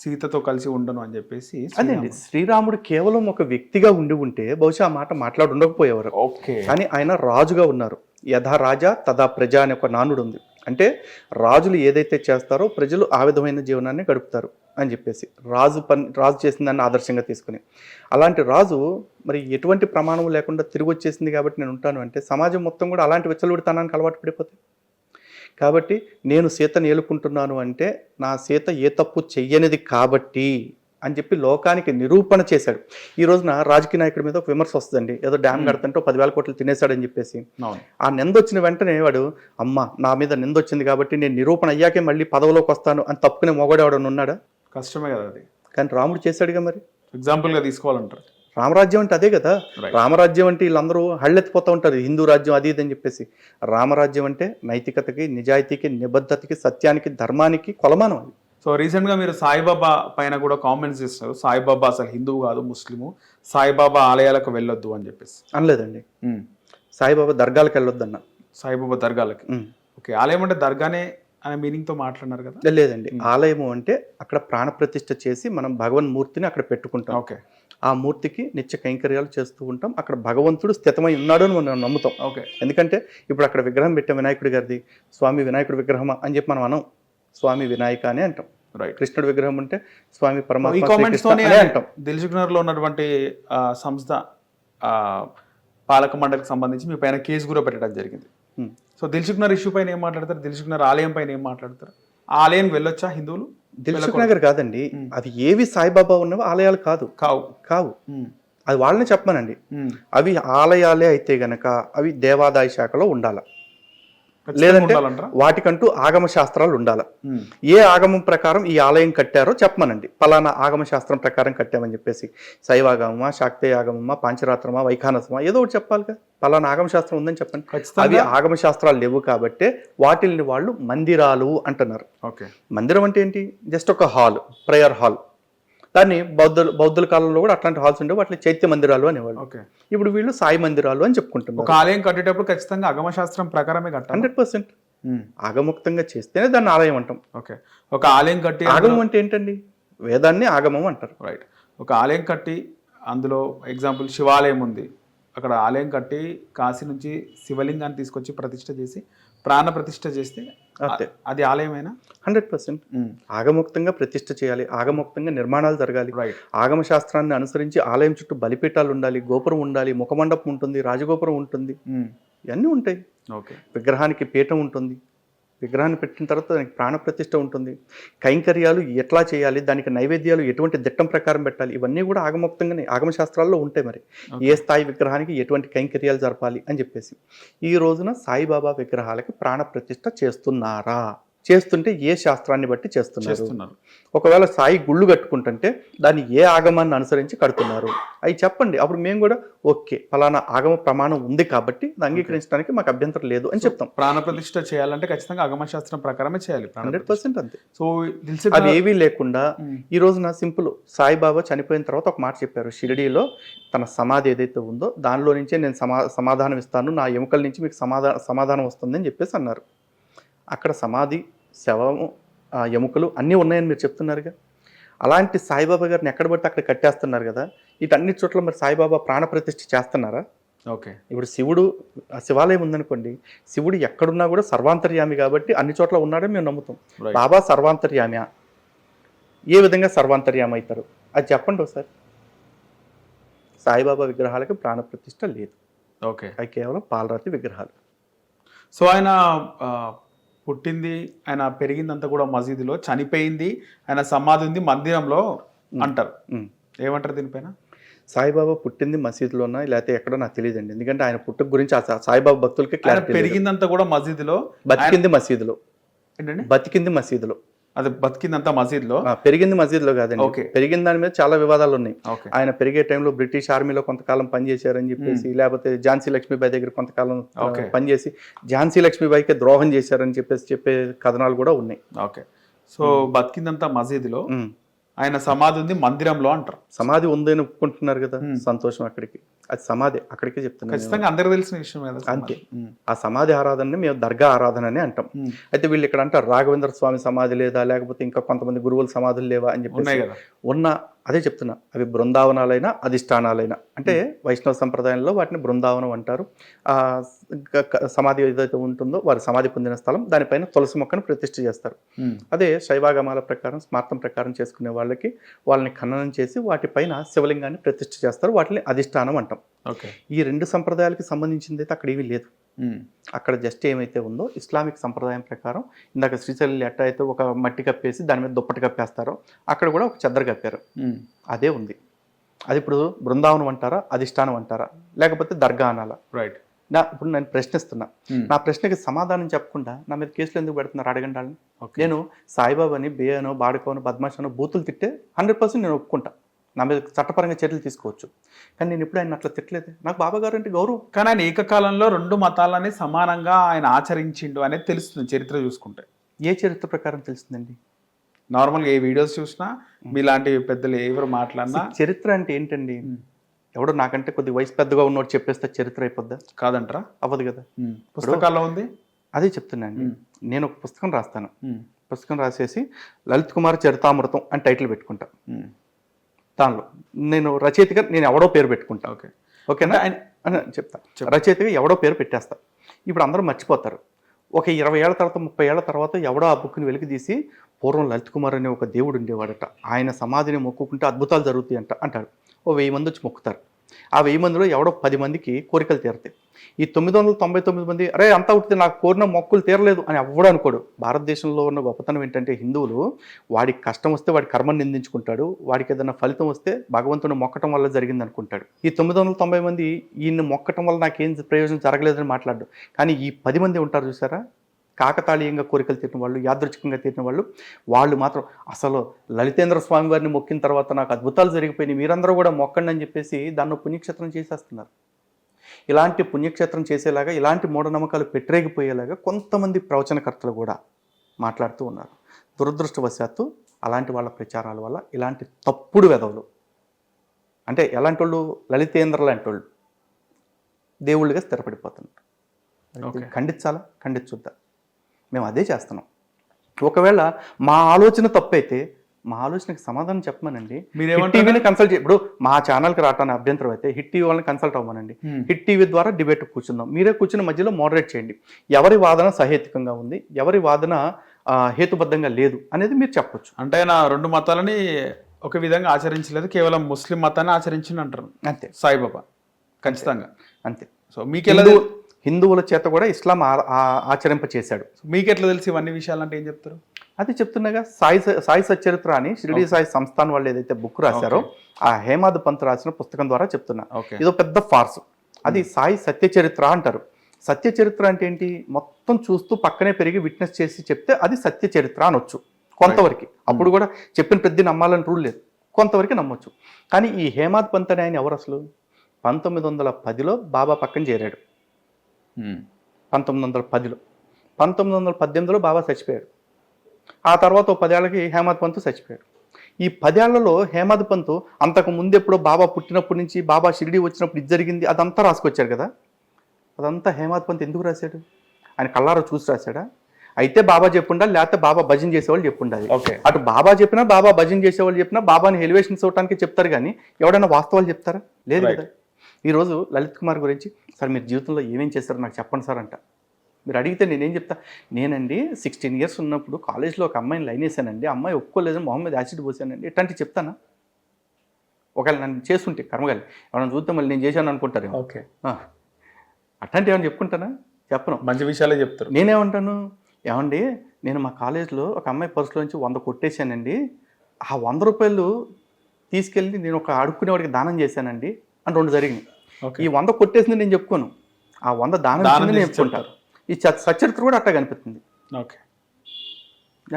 సీతతో కలిసి ఉండను అని చెప్పేసి అదేండి శ్రీరాముడు కేవలం ఒక వ్యక్తిగా ఉండి ఉంటే బహుశా ఆ మాట మాట్లాడి ఉండకపోయేవారు. ఓకే. కానీ ఆయన రాజుగా ఉన్నారు. యథా రాజా తదా ప్రజ అనే ఒక నానుడు ఉంది. అంటే రాజులు ఏదైతే చేస్తారో ప్రజలు ఆ విధమైన జీవనాన్ని గడుపుతారు అని చెప్పేసి రాజు చేసిన దాన్ని ఆదర్శంగా తీసుకుని, అలాంటి రాజు మరి ఎటువంటి ప్రమాణం లేకుండా తిరిగి వచ్చేసింది కాబట్టి నేను ఉంటాను అంటే సమాజం మొత్తం కూడా అలాంటి విచ్చలవిడితనానికి అలవాటు పడిపోతుంది. కాబట్టి నేను సీతను ఏలుకుంటున్నాను అంటే నా సీత ఏ తప్పు చెయ్యనిది కాబట్టి అని చెప్పి లోకానికి నిరూపణ చేశాడు. ఈ రోజున రాజకీయ నాయకుడి మీద ఒక విమర్శ వస్తుందండి, ఏదో డ్యామ్ కడుతుంటే 10,000 కోట్లు తినేశాడని చెప్పేసి. ఆ నిందొచ్చిన వెంటనే వాడు అమ్మ నా మీద నిందొచ్చింది కాబట్టి నేను నిరూపణ అయ్యాకే మళ్ళీ పదవిలోకి వస్తాను అని తప్పుకునే మొగడేవాడు ఉన్నాడా? కష్టమే కదా అది. కానీ రాముడు చేశాడుగా. మరి ఎగ్జాంపుల్గా తీసుకోవాలంటారు. రామరాజ్యం అంటే అదే కదా. రామరాజ్యం అంటే వీళ్ళందరూ హళ్ళెత్తిపోతూ ఉంటారు, హిందూ రాజ్యం అది ఇది అని చెప్పేసి. రామరాజ్యం అంటే నైతికతకి, నిజాయితీకి, నిబద్ధతకి, సత్యానికి, ధర్మానికి కొలమానం అది. సో రీసెంట్గా మీరు సాయిబాబా పైన కూడా కామెంట్స్ చేస్తున్నారు, సాయిబాబా అసలు హిందువు కాదు ముస్లిము, సాయిబాబా ఆలయాలకు వెళ్ళొద్దు అని చెప్పేసి. అనలేదండి, సాయిబాబా దర్గాలకు వెళ్ళొద్దు అన్న. సాయిబాబా దర్గాలకి. ఓకే. ఆలయం అంటే దర్గానే అనే మీనింగ్తో మాట్లాడినారు కదా. లేదండి, ఆలయము అంటే అక్కడ ప్రాణప్రతిష్ఠ చేసి మనం భగవన్మూర్తిని అక్కడ పెట్టుకుంటాం. ఓకే. ఆ మూర్తికి నిత్య కైంకర్యాలు చేస్తూ ఉంటాం. అక్కడ భగవంతుడు స్థితమై ఉన్నాడు అని మనం నమ్ముతాం. ఓకే. ఎందుకంటే ఇప్పుడు అక్కడ విగ్రహం పెట్టాం వినాయకుడి గారిది, స్వామి వినాయకుడి విగ్రహమా అని చెప్పి మనం అనం, స్వామి వినాయక అని అంటాం. రైట్. కృష్ణుడి విగ్రహం ఉంటే స్వామి పరమాత్మ అంటాం. దిల్సుఖ్నగర్లో ఉన్నటువంటి సంస్థ పాలక మండలికి సంబంధించి మీ పైన కేసు కూడా పెట్టడం జరిగింది. సో దిల్సుఖ్నగర్ ఇష్యూ పైన ఏం మాట్లాడతారు? దిల్సుఖ్నగర్ ఆలయం పైన ఏం మాట్లాడతారు? ఆ ఆలయానికి వెళ్ళొచ్చా హిందువులు? దిల్సుఖ్నగర్ కాదండి, అది ఏవి సాయిబాబా ఉన్నవో ఆలయాలు కాదు. కావు అది వాళ్ళని చెప్పమనండి. అవి ఆలయాలే అయితే గనక అవి దేవాదాయ శాఖలో ఉండాల, లేదంటే వాటికంటూ ఆగమ శాస్త్రాలు ఉండాలి. ఏ ఆగమం ప్రకారం ఈ ఆలయం కట్టారో చెప్పమనండి. పలానా ఆగమ శాస్త్రం ప్రకారం కట్టామని చెప్పేసి శైవాగమమా, శాక్తేయ ఆగమమా, పాంచరాత్రమా, వైఖానసమా ఏదో ఒకటి చెప్పాలి కదా. పలానా ఆగమ శాస్త్రం ఉందని చెప్పండి. అవి ఆగమ శాస్త్రాలు లేవు కాబట్టి వాటిల్ని వాళ్ళు మందిరాలు అంటున్నారు. ఓకే. మందిరం అంటే ఏంటి? జస్ట్ ఒక హాల్, ప్రేయర్ హాల్. దాన్ని బౌద్ధుల కాలంలో కూడా అట్లాంటి హాల్స్ ఉండేవి, వాటిని చైత్య మందిరాలు అనేవాళ్ళు. ఇప్పుడు వీళ్ళు సాయి మందిరాలు అని చెప్పుకుంటున్నారు. ఒక ఆలయం కట్టేటప్పుడు ఖచ్చితంగా ఆగమశాస్త్రం ప్రకారమే కట్టాలి. 100% ఆగముక్తంగా చేస్తేనే దాన్ని ఆలయం అంటాం. ఓకే. ఒక ఆలయం కట్టి, ఆగమం అంటే ఏంటండి? వేదాన్ని ఆగమం అంటారు. రైట్. ఒక ఆలయం కట్టి అందులో ఎగ్జాంపుల్ శివాలయం ఉంది, అక్కడ ఆలయం కట్టి కాశీ నుంచి శివలింగాన్ని తీసుకొచ్చి ప్రతిష్ఠ చేసి ప్రాణ ప్రతిష్ఠ చేస్తే అది ఆలయమేనా? 100% ఆగముక్తంగా ప్రతిష్ఠ చేయాలి, ఆగముక్తంగా నిర్మాణాలు జరగాలి. ఆగమ శాస్త్రాన్ని అనుసరించి ఆలయం చుట్టూ బలిపీఠాలు ఉండాలి, గోపురం ఉండాలి, ముఖమండపం ఉంటుంది, రాజగోపురం ఉంటుంది, ఇవన్నీ ఉంటాయి. ఓకే. విగ్రహానికి పీఠం ఉంటుంది, విగ్రహాన్ని పెట్టిన తర్వాత దానికి ప్రాణప్రతిష్ఠ ఉంటుంది, కైంకర్యాలు ఎట్లా చేయాలి, దానికి నైవేద్యాలు ఎటువంటి దిట్టం ప్రకారం పెట్టాలి, ఇవన్నీ కూడా ఆగమోక్తంగానే ఆగమశాస్త్రాల్లో ఉంటాయి. మరి ఏ స్థాయి విగ్రహానికి ఎటువంటి కైంకర్యాలు జరపాలి అని చెప్పేసి. ఈ రోజున సాయిబాబా విగ్రహాలకి ప్రాణప్రతిష్ఠ చేస్తున్నారా? చేస్తుంటే ఏ శాస్త్రాన్ని బట్టి చేస్తున్నారు? ఒకవేళ సాయి గుళ్ళు కట్టుకుంటుంటే దాన్ని ఏ ఆగమాన్ని అనుసరించి కడుతున్నారు అవి చెప్పండి. అప్పుడు మేము కూడా ఓకే ఫలానా ఆగమ ప్రమాణం ఉంది కాబట్టి అంగీకరించడానికి మాకు అభ్యంతరం లేదు అని చెప్తాం. ప్రాణప్రతిష్ఠ చేయాలంటే ఖచ్చితంగా ఆగమశాస్త్రం ప్రకారమే చేయాలి. 100% అంతే. సో అవి ఏవీ లేకుండా ఈ రోజున సింపుల్ సాయిబాబా చనిపోయిన తర్వాత ఒక మాట చెప్పారు, షిరిడీలో తన సమాధి ఏదైతే ఉందో దానిలో నుంచే నేను సమాధానం ఇస్తాను, నా ఎముకల నుంచి మీకు సమాధానం వస్తుంది అని చెప్పేసి అన్నారు. అక్కడ సమాధి, శవము, ఎముకలు అన్నీ ఉన్నాయని మీరు చెప్తున్నారుగా. అలాంటి సాయిబాబా గారిని ఎక్కడ పడితే అక్కడ కట్టేస్తున్నారు కదా. వీటన్ని చోట్ల మరి సాయిబాబా ప్రాణప్రతిష్ఠ చేస్తున్నారా? ఓకే. ఇప్పుడు శివుడు శివాలయం ఉందనుకోండి, శివుడు ఎక్కడున్నా కూడా సర్వాంతర్యామి కాబట్టి అన్ని చోట్ల ఉన్నాడని మేము నమ్ముతాం. బాబా సర్వాంతర్యామ్యా? ఏ విధంగా సర్వాంతర్యామి అవుతారు అది చెప్పండి ఒకసారి. సాయిబాబా విగ్రహాలకి ప్రాణప్రతిష్ఠ లేదు. ఓకే. అవి కేవలం పాలరాతి విగ్రహాలు. సో ఆయన పుట్టింది, ఆయన పెరిగిందంతా కూడా మసీదులో, చనిపోయింది ఆయన సమాధి ఉంది మందిరంలో అంటారు. ఏమంటారు దీనిపైన? సాయిబాబా పుట్టింది మసీదులోనా లేకపోతే ఎక్కడో నాకు తెలియదండి. ఎందుకంటే ఆయన పుట్టుక గురించి సాయిబాబా భక్తులకి క్లారిటీ. పెరిగిందంతా కూడా మసీదులో, బతికింది మసీదులో. ఏంటండి? బతికింది మసీదులో. అది బతికిందంతా మసీదులో, పెరిగింది మసీదులో కాదండి. పెరిగిన దాని మీద చాలా వివాదాలు ఉన్నాయి. ఆయన పెరిగే టైంలో బ్రిటిష్ ఆర్మీలో కొంతకాలం పనిచేశారని చెప్పేసి, లేకపోతే ఝాన్సీ లక్ష్మీబాయి దగ్గర కొంతకాలం పనిచేసి ఝాన్సీ లక్ష్మీబాయికి ద్రోహం చేశారని చెప్పేసి చెప్పే కథనాలు కూడా ఉన్నాయి. ఓకే. సో బతికిందంతా మసీదులో, ఆయన సమాధి ఉంది మందిరంలో అంటారు. సమాధి ఉందని ఒప్పుకుంటున్నారు కదా, సంతోషం. అక్కడికి అది సమాధి, అక్కడికే చెప్తున్నాను. ఖచ్చితంగా అందరికి తెలిసిన విషయం కదా. అంతే. ఆ సమాధి ఆరాధనని మేము దర్గా ఆరాధన అని అంటాం. అయితే వీళ్ళు ఇక్కడ అంటారు రాఘవేంద్ర స్వామి సమాధి లేదా, లేకపోతే ఇంకా కొంతమంది గురువుల సమాధులు లేవా అని చెప్పి ఉన్న, అదే చెప్తున్నా, అవి బృందావనాలైనా అధిష్టానాలైనా, అంటే వైష్ణవ సంప్రదాయంలో వాటిని బృందావనం అంటారు. ఆ సమాధి ఏదైతే ఉంటుందో వారి సమాధి పొందిన స్థలం, దానిపైన తులసి మొక్కను ప్రతిష్ఠ చేస్తారు. అదే శైవాగమాల ప్రకారం స్మార్థం ప్రకారం చేసుకునే వాళ్ళని ఖననం చేసి వాటిపైన శివలింగాన్ని ప్రతిష్ఠ చేస్తారు. వాటిని అధిష్టానం అంటాం. ఈ రెండు సంప్రదాయాలకి సంబంధించింది అయితే అక్కడ ఏమీ లేదు. అక్కడ జస్ట్ ఏమైతే ఉందో ఇస్లామిక్ సంప్రదాయం ప్రకారం, ఇందాక శ్రీశైలం ఎట్ట అయితే ఒక మట్టి కప్పేసి దాని మీద దుప్పటి కప్పేస్తారో, అక్కడ కూడా ఒక చెద్దరు కప్పారు. అదే ఉంది. అది ఇప్పుడు బృందావనం అంటారా, అధిష్టానం అంటారా, లేకపోతే దర్గా అనాలా? రైట్. ఇప్పుడు నేను ప్రశ్నిస్తున్నా, నా ప్రశ్నకి సమాధానం చెప్పకుండా నా మీద కేసులు ఎందుకు పెడుతున్నారు అడగండి వాళ్ళని. నేను సాయిబాబాని బేయనో బాడుకోనో బద్మాషనో బూతులు తిట్టే 100% నేను ఒప్పుకుంటా. నా మీద చట్టపరంగా చర్యలు తీసుకోవచ్చు. కానీ నేను ఎప్పుడు ఆయన అట్లా తిట్టలేదు. నాకు బాబా గారు అంటే గౌరవం. కానీ ఆయన ఏకకాలంలో రెండు మతాలని సమానంగా ఆయన ఆచరించిండు అనేది తెలుస్తుంది చరిత్ర చూసుకుంటే. ఏ చరిత్ర ప్రకారం తెలుస్తుందండి? నార్మల్గా ఏ వీడియోస్ చూసినా మీలాంటి పెద్దలు ఎవరు మాట్లాడినా. చరిత్ర అంటే ఏంటండి? ఎవడో నాకంటే కొద్ది వయసు పెద్దగా ఉన్నోడు చెప్పేస్తే చరిత్ర అయిపోద్దా? కాదంటారా? అవ్వదు కదా. పుస్తకాల్లో ఉంది. అదే చెప్తున్నాండి. నేను ఒక పుస్తకం రాస్తాను. పుస్తకం రాసేసి లలిత్ కుమార్ చరితామృతం అని టైటిల్ పెట్టుకుంటా. దానిలో నేను రచయితగా నేను ఎవడో పేరు పెట్టుకుంటా. ఓకేనా? చెప్తా. రచయితగా ఎవడో పేరు పెట్టేస్తా. ఇప్పుడు అందరూ మర్చిపోతారు. ఒక 20 ఏళ్ల తర్వాత 30 ఏళ్ల తర్వాత ఎవడో ఆ బుక్ని వెలికి తీసి పూర్వం లలిత్ కుమార్ అనే ఒక దేవుడు ఉండేవాడట, ఆయన సమాధిని మొక్కుకుంటే అద్భుతాలు జరుగుతాయి అంటాడు. ఓ 1000 మంది వచ్చి మొక్కుతారు. ఆ 1000 మందిలో ఎవడో 10 మందికి కోరికలు తీరుతాయి. ఈ 999 మంది అరే అంతా ఉట్టితే నాకు కోరిన మొక్కులు తీరలేదు అని ఎవ్వడు అనుకోడు. భారతదేశంలో ఉన్న గొప్పతనం ఏంటంటే హిందువులు వాడికి కష్టం వస్తే వాడి కర్మను నిందించుకుంటాడు, వాడికి ఏదైనా ఫలితం వస్తే భగవంతుని మొక్కటం వల్ల జరిగింది అనుకుంటాడు. ఈ 990 మంది ఈయన్ని మొక్కటం వల్ల నాకేం ప్రయోజనం జరగలేదని మాట్లాడు. కానీ ఈ 10 మంది ఉంటారు చూసారా, కాకతాళీయంగా కోరికలు తీరిన వాళ్ళు, యాదృచ్ఛికంగా తీరిన వాళ్ళు మాత్రం అసలు లలితేంద్ర స్వామి వారిని మొక్కిన తర్వాత నాకు అద్భుతాలు జరిగిపోయినాయి, మీరందరూ కూడా మొక్కండి అని చెప్పేసి దాన్ని పుణ్యక్షేత్రం చేసేస్తున్నారు. ఇలాంటి పుణ్యక్షేత్రం చేసేలాగా, ఇలాంటి మూఢనమ్మకాలు పెట్టరేగిపోయేలాగా కొంతమంది ప్రవచనకర్తలు కూడా మాట్లాడుతూ ఉన్నారు. దురదృష్టవశాత్తు అలాంటి వాళ్ళ ప్రచారాల వల్ల ఇలాంటి తప్పుడు వెధవులు, అంటే ఎలాంటి వాళ్ళు, లలితేంద్ర లాంటి వాళ్ళు దేవుళ్ళుగా స్థిరపడిపోతున్నారు. ఖండించాలా? ఖండించుద్దా? మేము అదే చేస్తున్నాం. ఒకవేళ మా ఆలోచన తప్పైతే మా ఆలోచనకి సమాధానం చెప్పమనండి. టీవీని కన్సల్ట్ ఇప్పుడు మా ఛానల్కి రావటానికి అభ్యంతరం అయితే హిట్ టీవీ వాళ్ళని కన్సల్ట్ అవ్వమనండి. హిట్ టీవీ ద్వారా డిబేట్ కూర్చుందాం. మీరే కూర్చుని మధ్యలో మోడరేట్ చేయండి. ఎవరి వాదన సహేతుకంగా ఉంది, ఎవరి వాదన హేతుబద్ధంగా లేదు అనేది మీరు చెప్పొచ్చు. అంటే ఆయన రెండు మతాలని ఒక విధంగా ఆచరించలేదు, కేవలం ముస్లిం మతాన్ని ఆచరించింది అంటారు. అంతే. సాయిబాబా ఖచ్చితంగా అంతే. సో మీకెలా హిందువుల చేత కూడా ఇస్లాం ఆచరింప చేశాడు. మీకెట్లా తెలిసి ఇవన్నీ విషయాలు అంటే ఏం చెప్తారు? అది చెప్తున్నాగా, సాయి సచ్చరిత్ర అని షిరిడి సాయి సంస్థాన్ వాళ్ళు ఏదైతే బుక్ రాశారో ఆ హేమాద్ పంత్ రాసిన పుస్తకం ద్వారా చెప్తున్నా. ఇదో పెద్ద ఫార్స్. అది సాయి సత్యచరిత్ర అంటారు. సత్యచరిత్ర అంటే ఏంటి? మొత్తం చూస్తూ పక్కనే పెరిగి విట్నెస్ చేసి చెప్తే అది సత్యచరిత్ర అనొచ్చు కొంతవరకు. అప్పుడు కూడా చెప్పిన పెద్ద నమ్మాలని రూల్ లేదు, కొంతవరకు నమ్మొచ్చు. కానీ ఈ హేమాద్ పంత్ అని ఆయన ఎవరు అసలు? 1910లో బాబా పక్కన చేరాడు. 1910లో 1918లో బాబా చచ్చిపోయాడు. ఆ తర్వాత 10 ఏళ్ళకి హేమాద్ పంత్ చచ్చిపోయాడు. ఈ 10 ఏళ్లలో హేమాద్ పంత్ అంతకు ముందు ఎప్పుడో బాబా పుట్టినప్పటి నుంచి, బాబా షిరిడి వచ్చినప్పుడు ఇది జరిగింది అదంతా రాసుకొచ్చారు కదా. అదంతా హేమాద్ పంత్ ఎందుకు రాశాడు? ఆయన కళ్ళారా చూసి రాశాడా? అయితే బాబా చెప్పుండా, లేకపోతే బాబా భజన చేసేవాళ్ళు చెప్పుండాలి. అటు బాబా చెప్పినా, బాబా భజన చేసేవాళ్ళు చెప్పినా బాబాని ఎలివేషన్స్ ఇవ్వడానికి చెప్తారు, కానీ ఎవడైనా వాస్తవాలు చెప్తారా? లేదు కదా. ఈరోజు లలిత్ కుమార్ గురించి, సార్ మీరు జీవితంలో ఏమేం చేశారో నాకు చెప్పండి సార్ అంట. మీరు అడిగితే నేనేం చెప్తా? నేనండి 16 years ఉన్నప్పుడు కాలేజ్లో ఒక అమ్మాయిని లైన్ వేసానండి, అమ్మాయి ఒప్పుకోలేదని మొహమ్మద్ యాసిడ్ పోసానండి. ఇట్లాంటివి చెప్తానా? ఒకవేళ నన్ను చేస్తుంటే కర్మగాలి ఎవరైనా చూస్తే మళ్ళీ నేను చేశాను అనుకుంటారు. ఓకే, అట్లాంటివి ఏమైనా చెప్పుకుంటానా? చెప్పను. మంచి విషయాలే చెప్తారు. నేనేమంటాను, ఏమండి నేను మా కాలేజ్లో ఒక అమ్మాయి పర్సులోంచి 100 కొట్టేశానండి, ఆ 100 రూపాయలు తీసుకెళ్ళి నేను ఒక అడుక్కునేవాడికి దానం చేశానండి అని 2 జరిగినాయి. ఈ 100 కొట్టేసింది నేను చెప్పుకోను, ఆ 100 దానం నేను చెప్పుకుంటారు. ఈ సచరిత్ర కూడా అట్టా కనిపిస్తుంది. ఓకే,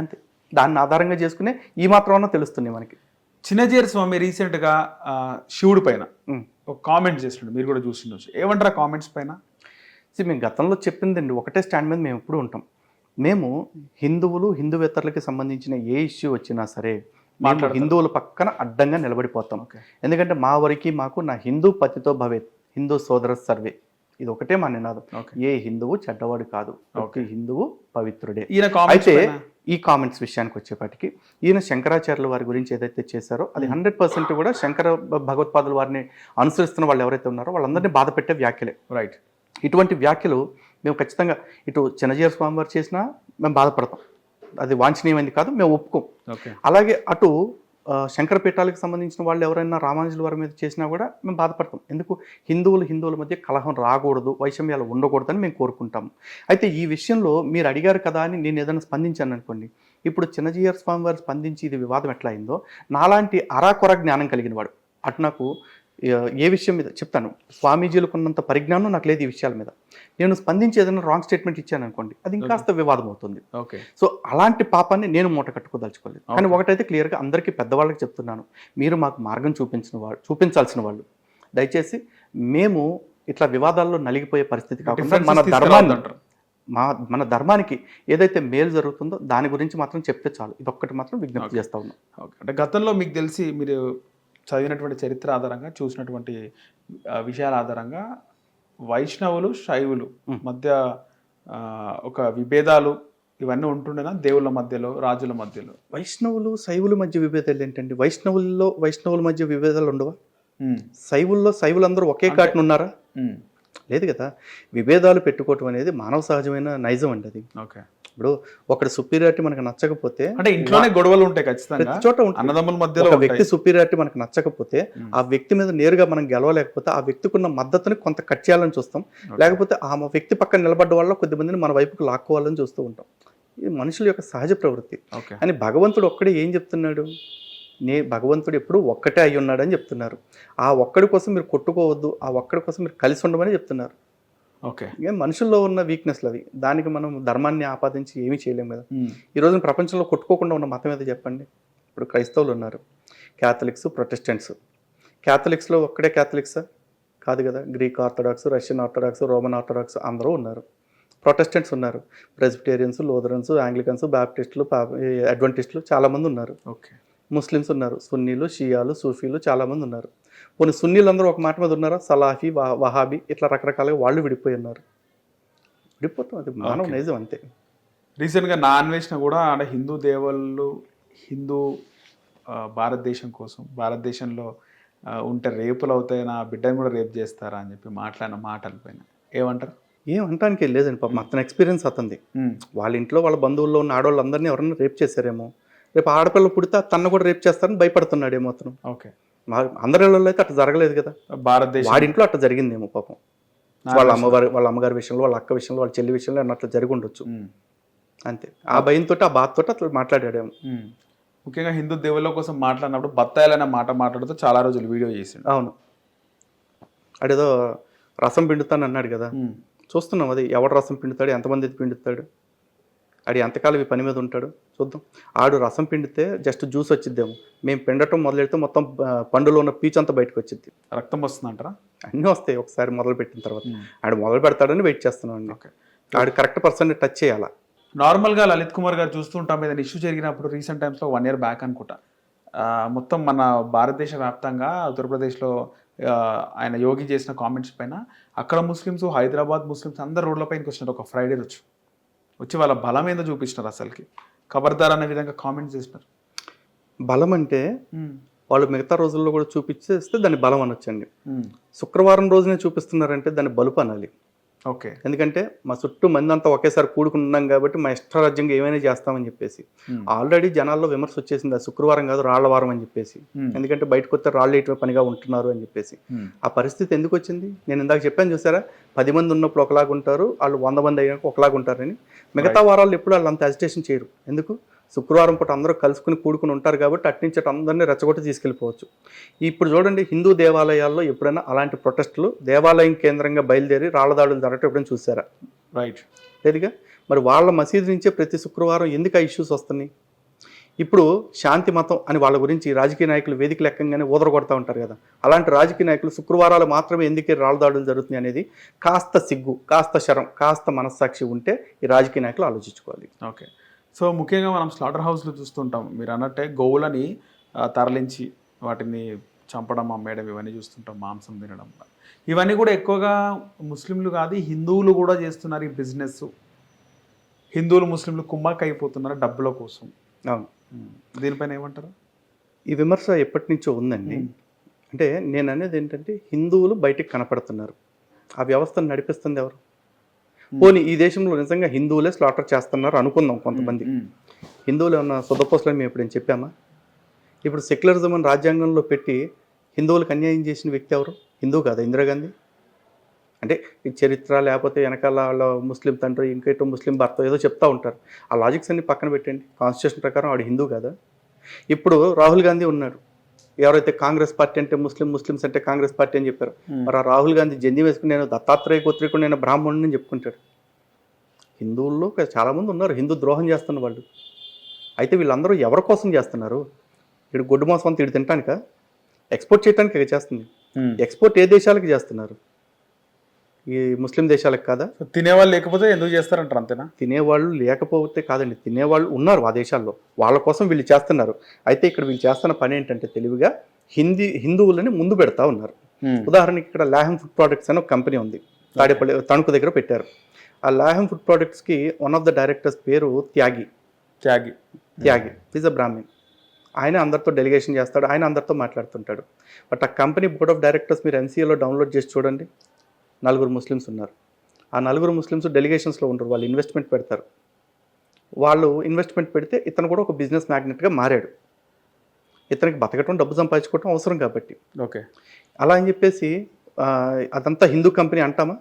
అంతే. దాన్ని ఆధారంగా చేసుకునే ఈ మాత్రం తెలుస్తుంది మనకి. చిన్నజీర స్వామి రీసెంట్గా శివుడి పైన ఒక కామెంట్ చేస్తుండే, మీరు కూడా చూస్తుండొచ్చు. ఏమంటారు ఆ కామెంట్స్ పైన? మేము గతంలో చెప్పిందండి, ఒకటే స్టాండ్ మీద మేము ఎప్పుడు ఉంటాం. మేము హిందువులు, హిందువేతరులకి సంబంధించిన ఏ ఇష్యూ వచ్చినా సరే హిందువుల పక్కన అడ్డంగా నిలబడిపోతాం. ఎందుకంటే మా వరకు మాకు నా హిందూ పతితో భవేత్, హిందూ సోదర సర్వే, ఇది ఒకటే మా నినాదం. Okay. ఏ హిందువు చెడ్డవాడు కాదు, ప్రతి హిందువు పవిత్రుడే. ఈయన comments అయితే పైన- ఈ కామెంట్స్ విషయానికి వచ్చేప్పటికి ఈయన శంకరాచార్యుల వారి గురించి ఏదైతే చేశారో అది 100% కూడా శంకర భగవత్పాదుల వారిని అనుసరిస్తున్న వాళ్ళు ఎవరైతే ఉన్నారో వాళ్ళందరినీ బాధ పెట్టే వ్యాఖ్యలే. రైట్. ఇటువంటి వ్యాఖ్యలు మేము ఖచ్చితంగా ఇటు చిన్నజీర స్వామి వారు చేసినా మేము బాధపడతాం, అది వాంఛనీయమైంది కాదు, మేము ఒప్పుకోం. ఓకే. అలాగే అటు శంకర పీఠాలకు సంబంధించిన వాళ్ళు ఎవరైనా రామానుజుల వారి మీద చేసినా కూడా మేము బాధపడతాం. ఎందుకు హిందువుల మధ్య కలహం రాకూడదు, వైషమ్యాలు ఉండకూడదని మేము కోరుకుంటాము. అయితే ఈ విషయంలో మీరు అడిగారు కదా అని నేను ఏదైనా స్పందించాను అనుకోండి, ఇప్పుడు చిన్నజీయర్ స్వామి వారు స్పందించి ఇది వివాదం ఎట్లా అయిందో, నాలాంటి అరాకొర జ్ఞానం కలిగిన వాడు అటు నాకు ఏ విషయం మీద చెప్తాను, స్వామీజీలకు ఉన్నంత పరిజ్ఞానం నాకు లేదు ఈ విషయాల మీద. నేను స్పందించి ఏదైనా రాంగ్ స్టేట్మెంట్ ఇచ్చాను అనుకోండి, అది ఇంకాస్త వివాదం అవుతుంది. ఓకే. సో అలాంటి పాపాన్ని నేను మూట కట్టుకోదలుచుకోలేదు. కానీ ఒకటైతే క్లియర్గా అందరికీ పెద్దవాళ్ళకి చెప్తున్నాను, మీరు మాకు మార్గం చూపించాల్సిన వాళ్ళు. దయచేసి మేము ఇట్లా వివాదాల్లో నలిగిపోయే పరిస్థితి కాకుండా మన ధర్మానికి ఏదైతే మేలు జరుగుతుందో దాని గురించి మాత్రం చెప్తే చాలు. ఇదొక్కటి మాత్రం విజ్ఞప్తి చేస్తా ఉన్నాం. ఓకే. అంటే గతంలో మీకు తెలిసి మీరు చదివినటువంటి చరిత్ర ఆధారంగా చూసినటువంటి విషయాల ఆధారంగా వైష్ణవులు శైవులు మధ్య ఒక విభేదాలు ఇవన్నీ ఉంటుండేనా దేవుళ్ళ మధ్యలో, రాజుల మధ్యలో? వైష్ణవులు శైవుల మధ్య విభేదాలు ఏంటండి? వైష్ణవుల మధ్య విభేదాలు ఉండవా? శైవులందరూ ఒకే కాటున ఉన్నారా? లేదు కదా. విభేదాలు పెట్టుకోవటం అనేది మానవ సహజమైన నైజం అండి. అది ఓకే. ఇప్పుడు ఒకటి సుపీరియారిటీ మనకు నచ్చకపోతే అంటే ఇంట్లోనే గొడవలు ఉంటాయి ఖచ్చితంగా, ప్రతి చోట అన్నదమ్ముల మధ్యలో. ఒక వ్యక్తి సుపీరియారిటీ మనకు నచ్చకపోతే ఆ వ్యక్తి మీద నేరుగా మనం గెలవలేకపోతే ఆ వ్యక్తికి ఉన్న మద్దతుని కొంత కట్ చేయాలని చూస్తాం, లేకపోతే ఆ వ్యక్తి పక్కన నిలబడ్డ వల్ల కొద్దిమందిని మన వైపుకు లాక్కోవాలని చూస్తూ ఉంటాం. ఇది మనుషుల యొక్క సహజ ప్రవృత్తి. అని భగవంతుడు ఒక్కడే ఏం చెప్తున్నాడు? భగవంతుడు ఎప్పుడు ఒక్కటే అయి ఉన్నాడని చెప్తున్నారు. ఆ ఒక్కడి కోసం మీరు కొట్టుకోవద్దు, ఆ ఒక్కడి కోసం మీరు కలిసి ఉండమని చెప్తున్నారు. ఓకే. మనుషుల్లో ఉన్న వీక్నెస్లు అవి. దానికి మనం ధర్మాన్ని ఆపాదించి ఏమీ చేయలేము కదా. ఈ రోజున ప్రపంచంలో కొట్టుకోకుండా ఉన్న మతం ఏదో చెప్పండి. ఇప్పుడు క్రైస్తవులు ఉన్నారు, క్యాథలిక్స్, ప్రొటెస్టెంట్స్. క్యాథలిక్స్లో ఒక్కడే క్యాథలిక్సా? కాదు కదా. Greek orthodox, Russian orthodox, Roman orthodox అందరూ ఉన్నారు. ప్రొటెస్టెంట్స్ ఉన్నారు, ప్రెస్బిటేరియన్స్, లూథరన్స్, ఆంగ్లికన్స్, బాప్టిస్టులు, అడ్వెంటిస్టులు చాలామంది ఉన్నారు. ఓకే. ముస్లిమ్స్ ఉన్నారు, సున్నీలు, షియాలు, సూఫీలు చాలామంది ఉన్నారు. కొన్ని సున్నీలు అందరూ ఒక మాట మీద ఉన్నారా? సలాఫీ, వహాబీ ఇట్లా రకరకాలుగా వాళ్ళు విడిపోయి ఉన్నారు. విడిపోతాం, అది మానవ నైజం అంతే. రీసెంట్గా నా అన్వేషణ కూడా అంటే హిందూ దేవుళ్ళు హిందూ భారతదేశం కోసం, భారతదేశంలో ఉంటే రేపులు అవుతాయి, నా బిడ్డను కూడా రేపు చేస్తారా అని చెప్పి మాట్లాడిన మాటల పైన ఏమంటారు? ఏమంటానికి లేదండి. పాపం అతని ఎక్స్పీరియన్స్ అతంది. వాళ్ళ ఇంట్లో వాళ్ళ బంధువుల్లో ఉన్న ఆడవాళ్ళందరినీ ఎవరైనా రేప్ చేశారేమో, రేపు ఆడపిల్ల పుడితే తను కూడా రేపు చేస్తారని భయపడుతున్నాడేమో అతను. ఓకే. అందరి ఇళ్ళలో అయితే అట్లా జరగలేదు కదా. భారతదేశం వాడి ఇంట్లో అట్లా జరిగిందేమో పాపం. వాళ్ళ అమ్మగారి విషయంలో, వాళ్ళ అక్క విషయంలో, వాళ్ళ చెల్లి విషయంలో అట్లా జరిగి ఉండొచ్చు అంతే. ఆ భయంతో, ఆ బాధతో అట్లా మాట్లాడాడేమో. ముఖ్యంగా హిందూ దేవుళ్ళ కోసం మాట్లాడినప్పుడు బత్తాయిలైన మాట మాట్లాడుతూ చాలా రోజులు వీడియో చేసిండు. అవును, అదేదో రసం పిండుతాను అన్నాడు కదా. చూస్తున్నాం అది. ఎవడు రసం పిండుతాడు, ఎంతమంది పిండుతాడు, ఆడు ఎంతకాలం ఈ పని మీద ఉంటాడు చూద్దాం. ఆడు రసం పిండితే జస్ట్ జ్యూస్ వచ్చిద్దేమో, మేము పిండటం మొదలెడితే మొత్తం పండులో ఉన్న పీచు అంతా బయటకు వచ్చింది. రక్తం వస్తుందంటారా? అన్నీ వస్తాయి ఒకసారి మొదలు పెట్టిన తర్వాత. ఆడు మొదలు పెడతాడని వెయిట్ చేస్తున్నాం అండి. ఆడు కరెక్ట్ పర్సన్ని టచ్ చేయాలా. నార్మల్గా లలిత్ కుమార్ గారు చూస్తుంటాం, ఏదైనా ఇష్యూ జరిగినప్పుడు రీసెంట్ టైమ్స్లో 1 year బ్యాక్ అనుకుంటా, మొత్తం మన భారతదేశ వ్యాప్తంగా ఉత్తరప్రదేశ్లో ఆయన యోగి చేసిన కామెంట్స్ పైన అక్కడ ముస్లిమ్స్, హైదరాబాద్ ముస్లిమ్స్ అందరు రోడ్లపైనకి వచ్చినారు. ఒక ఫ్రైడే వచ్చి వాళ్ళ బలం ఏందో చూపిస్తున్నారు. అసలుకి ఖబర్దార్ అనే విధంగా కామెంట్స్ చేసినారు. బలం అంటే వాళ్ళు మిగతా రోజుల్లో కూడా చూపించేస్తే దాన్ని బలం అనొచ్చండి. శుక్రవారం రోజునే చూపిస్తున్నారంటే దాన్ని బలుపు అనాలి. ఓకే. ఎందుకంటే మా చుట్టూ మంది అంతా ఒకేసారి కూడుకున్నాం కాబట్టి మా ఇష్టరాజ్యంగా ఏమైనా చేస్తామని చెప్పేసి ఆల్రెడీ జనాల్లో విమర్శ వచ్చేసింది. అది శుక్రవారం కాదు, రాళ్ల వారం అని చెప్పేసి. ఎందుకంటే బయటకు వస్తే రాళ్ళు వేయటమే పనిగా ఉంటున్నారు అని చెప్పేసి. ఆ పరిస్థితి ఎందుకు వచ్చింది? నేను ఇందాక చెప్పాను చూసారా, 10 మంది ఉన్నప్పుడు ఒకలాగా ఉంటారు, వాళ్ళు 100 మంది అయినాక ఒకలాగా ఉంటారని. మిగతా వారాలు ఎప్పుడు వాళ్ళు అంత అజిటేషన్ చేయరు. ఎందుకు? శుక్రవారం పూట అందరూ కలుసుకుని కూడుకుని ఉంటారు కాబట్టి అట్నుంచి అందరినీ రెచ్చగొట్టి తీసుకెళ్ళిపోవచ్చు. ఇప్పుడు చూడండి, హిందూ దేవాలయాల్లో ఎప్పుడైనా అలాంటి ప్రొటెస్టులు దేవాలయం కేంద్రంగా బయలుదేరి రాళ్లదాడులు జరగటం ఎప్పుడైనా చూసారా? రైట్. లేదుగా. మరి వాళ్ళ మసీదు నుంచే ప్రతి శుక్రవారం ఎందుకు ఆ ఇష్యూస్ వస్తున్నాయి? ఇప్పుడు శాంతి మతం అని వాళ్ళ గురించి రాజకీయ నాయకులు వేదిక లెక్కంగానే ఊదరగొడతా ఉంటారు కదా. అలాంటి రాజకీయ నాయకులు శుక్రవారాలు మాత్రమే ఎందుకే రాళ్లదాడులు జరుగుతున్నాయి అనేది కాస్త సిగ్గు, కాస్త శరం, కాస్త మనస్సాక్షి ఉంటే ఈ రాజకీయ నాయకులు ఆలోచించుకోవాలి. ఓకే. సో ముఖ్యంగా మనం స్లాటర్ హౌస్లో చూస్తుంటాం, మీరు అన్నట్టే గోవులని తరలించి వాటిని చంపడం అమ్మేయడం ఇవన్నీ చూస్తుంటాం, మాంసం తినడం. ఇవన్నీ కూడా ఎక్కువగా ముస్లింలు కాదు హిందువులు కూడా చేస్తున్నారు ఈ బిజినెస్. హిందువులు ముస్లింలు కుమ్మక్క అయిపోతున్నారు డబ్బుల కోసం. అవును. దీనిపైన ఏమంటారు? ఈ విమర్శ ఎప్పటి నుంచో ఉందండి. అంటే నేను అనేది ఏంటంటే హిందువులు బయటికి కనపడుతున్నారు, ఆ వ్యవస్థను నడిపిస్తుంది ఎవరు? పోనీ ఈ దేశంలో నిజంగా హిందువులే స్లాటర్ చేస్తున్నారు అనుకుందాం. కొంతమంది హిందువులు ఏమన్నా సొద్దపోసలని మేము ఎప్పుడేం చెప్పామా? ఇప్పుడు సెక్యులరిజం అని రాజ్యాంగంలో పెట్టి హిందువులకు అన్యాయం చేసిన వ్యక్తి ఎవరు? హిందువు కాదా ఇందిరాగాంధీ? అంటే ఈ చరిత్ర లేకపోతే వెనకాల వాళ్ళ ముస్లిం తండ్రి ఇంకేటో ముస్లిం భర్త ఏదో చెప్తూ ఉంటారు. ఆ లాజిక్స్ అన్ని పక్కన పెట్టండి. కాన్స్టిట్యూషన్ ప్రకారం ఆడు హిందూ కాదా? ఇప్పుడు రాహుల్ గాంధీ ఉన్నాడు, ఎవరైతే కాంగ్రెస్ పార్టీ అంటే ముస్లిమ్స్ అంటే కాంగ్రెస్ పార్టీ అని చెప్పారు. మరి ఆ రాహుల్ గాంధీ జంజి వేసుకుని నేను దత్తాత్రేయ గోత్రికుడు, నేను బ్రాహ్మణుని చెప్పుకుంటాడు. హిందువుల్లో చాలామంది ఉన్నారు హిందూ ద్రోహం చేస్తున్న వాళ్ళు. అయితే వీళ్ళందరూ ఎవరి కోసం చేస్తున్నారు? ఇటు గొడ్డు మాంసం అంతా ఇటు తినటానిక, ఎక్స్పోర్ట్ చేయడానికి చేస్తుంది. ఎక్స్పోర్ట్ ఏ దేశాలకు చేస్తున్నారు? ఈ ముస్లిం దేశాలకు కాదా? తినేవాళ్ళు లేకపోతే ఎందుకు చేస్తారంటారు, అంతేనా? తినేవాళ్ళు లేకపోతే కాదండి, తినేవాళ్ళు ఉన్నారు ఆ దేశాల్లో, వాళ్ళ కోసం వీళ్ళు చేస్తున్నారు. అయితే ఇక్కడ వీళ్ళు చేస్తున్న పని ఏంటంటే తెలివిగా హిందువులని ముందు పెడతా ఉన్నారు. ఉదాహరణకి ఇక్కడ లాహెమ్ ఫుడ్ ప్రోడక్ట్స్ అని ఒక కంపెనీ ఉంది, తాడేపల్లి తణుకు దగ్గర పెట్టారు. ఆ లాహెమ్ ఫుడ్ ప్రోడక్ట్స్కి వన్ ఆఫ్ ద డైరెక్టర్స్ పేరు త్యాగి ఈజ్ అ బ్రాహ్మణ్. ఆయన అందరితో డెలిగేషన్ చేస్తాడు, ఆయన అందరితో మాట్లాడుతుంటాడు. బట్ ఆ కంపెనీ బోర్డ్ ఆఫ్ డైరెక్టర్స్ మీరు NCAలో డౌన్లోడ్ చేసి చూడండి, 4 ముస్లిమ్స్ ఉన్నారు. ఆ 4 ముస్లిమ్స్ డెలిగేషన్స్లో ఉంటారు. వాళ్ళు ఇన్వెస్ట్మెంట్ పెడతారు. వాళ్ళు ఇన్వెస్ట్మెంట్ పెడితే ఇతను కూడా ఒక బిజినెస్ మ్యాగ్నెట్గా మారాడు. ఇతనికి బతకటం డబ్బు సంపాదించుకోవటం అవసరం కాబట్టి. ఓకే, అలా అని చెప్పేసి అదంతా హిందూ కంపెనీ అంటామా?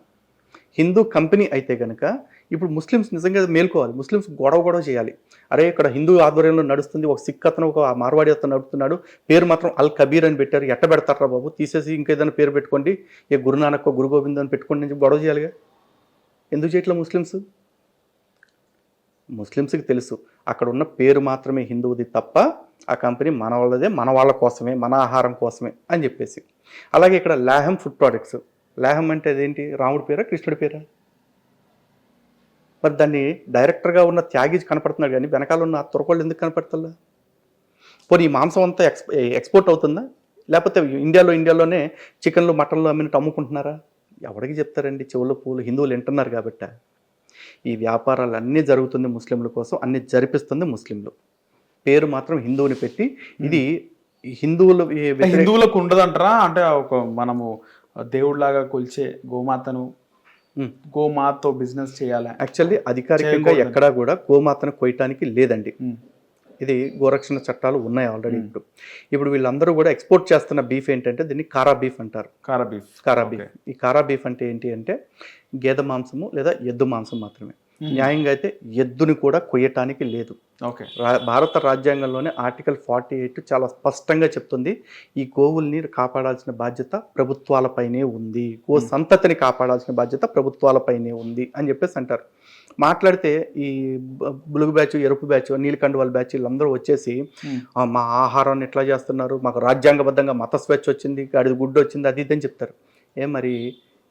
హిందూ కంపెనీ అయితే కనుక ఇప్పుడు ముస్లిమ్స్ నిజంగా మేల్కోవాలి, ముస్లిమ్స్ గొడవ చేయాలి. అరే ఇక్కడ హిందూ ఆధ్వర్యంలో నడుస్తుంది, ఒక సిక్ అతను ఒక మార్వాడి అతను నడుపుతున్నాడు, పేరు మాత్రం అల్ కబీర్ అని పెట్టారు, ఎట్ట పెడతారా బాబు, తీసేసి ఇంకేదైనా పేరు పెట్టుకోండి, ఏ గురునానక్ గురు గోవింద్ అని పెట్టుకోండి అని గొడవ చేయాలిగా. ఎందుకు చేయట్లా ముస్లిమ్స్కి తెలుసు అక్కడ ఉన్న పేరు మాత్రమే హిందువుది తప్ప ఆ కంపెనీ మన వాళ్ళదే, మన వాళ్ళ కోసమే, మన ఆహారం కోసమే అని చెప్పేసి. అలాగే ఇక్కడ లాహెమ్ ఫుడ్ ప్రోడక్ట్స్, లాహెమ్ అంటే అదేంటి, రాముడి పేరా కృష్ణుడి పేరా? మరి దాన్ని డైరెక్టర్గా ఉన్న త్యాగి కనపడుతున్నాడు కానీ వెనకాల ఉన్న తురకోళ్ళు ఎందుకు కనపడుతుందా? పోనీ ఈ మాంసం అంతా ఎక్స్పోర్ట్ అవుతుందా? లేకపోతే ఇండియాలోనే చికెన్లు మటన్లు అమ్మినట్టు అమ్ముకుంటున్నారా? ఎవరికి చెప్తారండి, చెవుల పూలు హిందువులు వింటున్నారు కాబట్టి. ఈ వ్యాపారాలు అన్నీ జరుగుతుంది ముస్లింల కోసం, అన్ని జరిపిస్తుంది ముస్లింలు. పేరు మాత్రం హిందువుని పెట్టి ఇది హిందువులకు ఉండదంటారా? అంటే ఒక మనము దేవుడిలాగా కొలిచే గోమాతతో బిజినెస్ చేయాలి. యాక్చువల్లీ అధికారికంగా ఎక్కడా కూడా గోమాతను కొయ్యటానికి లేదండి. ఇది గోరక్షణ చట్టాలు ఉన్నాయి ఆల్రెడీ. ఇప్పుడు వీళ్ళందరూ కూడా ఎక్స్పోర్ట్ చేస్తున్న బీఫ్ ఏంటంటే దీన్ని కారా బీఫ్ అంటారు. కారా బీఫ్. ఈ కారా బీఫ్ అంటే ఏంటి అంటే గేదె మాంసము లేదా ఎద్దు మాంసం మాత్రమే. న్యాయంగా అయితే ఎద్దుని కూడా కొయ్యటానికి లేదు. భారత రాజ్యాంగంలోనే ఆర్టికల్ 48 చాలా స్పష్టంగా చెప్తుంది, ఈ గోవుల్ని కాపాడాల్సిన బాధ్యత ప్రభుత్వాలపైనే ఉంది, గో సంతతిని కాపాడాల్సిన బాధ్యత ప్రభుత్వాలపైనే ఉంది అని చెప్పేసి అంటారు. మాట్లాడితే ఈ బులుగు బ్యాచ్, ఎరుపు బ్యాచ్, నీలకండువాల బ్యాచ్ వీళ్ళందరూ వచ్చేసి మా ఆహారాన్ని ఎట్లా చేస్తున్నారు, మాకు రాజ్యాంగబద్ధంగా మత స్వేచ్ఛ వచ్చింది, గాడిద గుడ్డు వచ్చింది, అది ఇదని చెప్తారు. మరి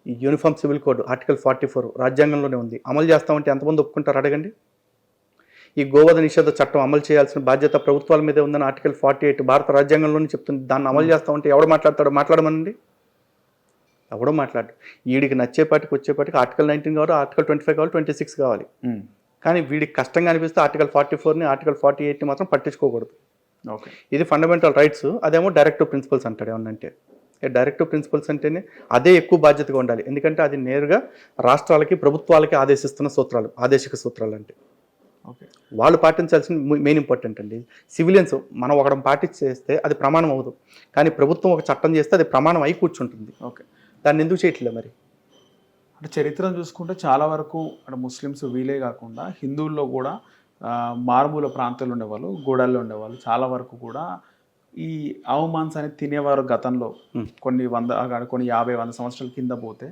ఈ యూనిఫామ్ సివిల్ కోడ్ ఆర్టికల్ 44 రాజ్యాంగంలోనే ఉంది, అమలు చేస్తామంటే ఎంతమంది ఒప్పుకుంటారు అడగండి. ఈ గోవధ నిషేధ చట్టం అమలు చేయాల్సిన బాధ్యత ప్రభుత్వాల మీదే ఉందని ఆర్టికల్ 48 భారత రాజ్యాంగంలోనే చెప్తుంది. దాన్ని అమలు చేస్తామంటే ఎవడు మాట్లాడతాడో మాట్లాడమనండి. ఎవడో మాట్లాడు. వీడికి నచ్చేపాటికి వచ్చేపాటికి ఆర్టికల్ 19 కావాలి, ఆర్టికల్ 25 కావాలి, 26 కావాలి. కానీ వీడికి కష్టంగా అనిపిస్తే ఆర్టికల్ 44ని ఆర్టికల్ 48ని మాత్రం పట్టించుకోకూడదు. ఇది ఫండమెంటల్ రైట్స్, అదేమో డైరెక్టివ్ ప్రిన్సిపల్స్ అంటాడు. ఏమన్నంటే డైరెక్టివ్ ప్రిన్సిపల్స్ అంటేనే అదే ఎక్కువ బాధ్యతగా ఉండాలి. ఎందుకంటే అది నేరుగా రాష్ట్రాలకి ప్రభుత్వాలకి ఆదేశిస్తున్న సూత్రాలు, ఆదేశిక సూత్రాలు అంటే వాళ్ళు పాటించాల్సిన మెయిన్ ఇంపార్టెంట్ అండి. సివిలియన్స్ మనం ఒకడం పాటించేస్తే అది ప్రమాణం అవ్వదు, కానీ ప్రభుత్వం ఒక చట్టం చేస్తే అది ప్రమాణం అయి కూర్చుంటుంది. దాన్ని ఎందుకు చేయట్లేదు మరి? అంటే చరిత్రను చూసుకుంటే చాలా వరకు అంటే ముస్లిమ్స్ వీలే కాకుండా హిందువుల్లో కూడా మారుమూల ప్రాంతాల్లో ఉండేవాళ్ళు, గూడాల్లో ఉండేవాళ్ళు చాలా వరకు కూడా ఈ ఆవు మాంసాన్ని తినేవారు. గతంలో కొన్ని 50-100 సంవత్సరాల కింద పోతే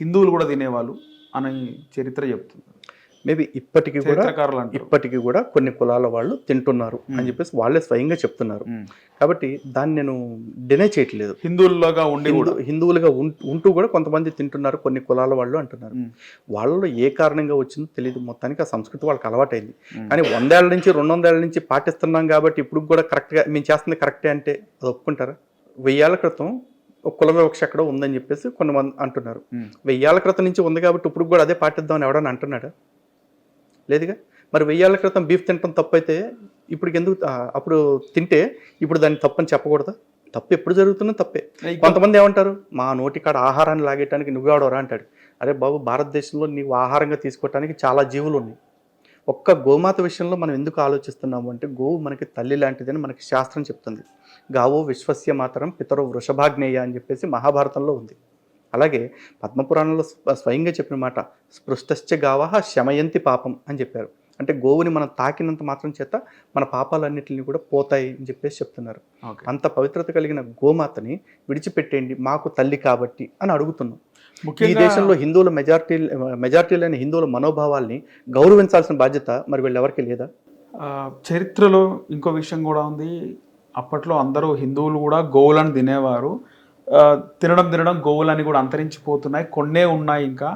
హిందువులు కూడా తినేవాళ్ళు అని చరిత్ర చెప్తుంది. మేబీ ఇప్పటికీ కూడా కొన్ని కులాల వాళ్ళు తింటున్నారు అని చెప్పేసి వాళ్ళే స్వయంగా చెప్తున్నారు. కాబట్టి దాన్ని నేను డినై చేయట్లేదు. హిందువులుగా ఉంటూ కూడా కొంతమంది తింటున్నారు కొన్ని కులాల వాళ్ళు అంటున్నారు. వాళ్ళలో ఏ కారణంగా వచ్చిందో తెలియదు, మొత్తానికి ఆ సంస్కృతి వాళ్ళకి అలవాటైంది. కానీ 100 ఏళ్ల నుంచి 200 ఏళ్ల నుంచి పాటిస్తున్నాం కాబట్టి ఇప్పుడు కూడా కరెక్ట్గా మేము చేస్తుంది కరెక్టే అంటే అది ఒప్పుకుంటారా? 1000 ఏళ్ల క్రితం ఒక కుల వివక్ష ఎక్కడో ఉందని చెప్పేసి కొంతమంది అంటున్నారు. 1000 ఏళ్ల క్రితం నుంచి ఉంది కాబట్టి ఇప్పుడు కూడా అదే పాటిద్దామని ఎవడని అంటున్నాడా? లేదుగా. మరి 1000 ఏళ్ల క్రితం బీఫ్ తినటం తప్పైతే ఇప్పుడు ఎందుకు అప్పుడు తింటే ఇప్పుడు దాన్ని తప్పని చెప్పకూడదా? తప్పు ఎప్పుడు జరుగుతున్నా తప్పే. కొంతమంది ఏమంటారు, మా నోటికాడ ఆహారాన్ని లాగేయడానికి నువ్వెవడరా అంటాడు. అరే బాబు, భారతదేశంలో నీవు ఆహారంగా తీసుకోవటానికి చాలా జీవులు ఉన్నాయి. ఒక్క గోమాత విషయంలో మనం ఎందుకు ఆలోచిస్తున్నాము అంటే, గోవు మనకి తల్లి లాంటిదని మనకి శాస్త్రం చెప్తుంది. గావో విశ్వస్య మాతరం పితరో వృషభాగ్నేయ అని చెప్పేసి మహాభారతంలో ఉంది. అలాగే పద్మపురాణంలో స్వయంగా చెప్పిన మాట, స్పృష్టశ్చ గావః శమయంతి పాపం అని చెప్పారు. అంటే గోవుని మనం తాకినంత మాత్రం చేత మన పాపాలన్నింటినీ కూడా పోతాయి అని చెప్పేసి చెప్తున్నారు. అంత పవిత్రత కలిగిన గోమాతని విడిచిపెట్టేయండి, మాకు తల్లి కాబట్టి అని అడుగుతున్నాం. ఈ దేశంలో హిందువుల మెజారిటీలైన హిందువుల మనోభావాల్ని గౌరవించాల్సిన బాధ్యత మరి వీళ్ళెవరికి లేదా? చరిత్రలో ఇంకో విషయం కూడా ఉంది. అప్పట్లో అందరూ హిందువులు కూడా గోవులను తినేవారు. తినడం గోవులని కూడా అంతరించిపోతున్నాయి, కొన్నే ఉన్నాయి ఇంకా,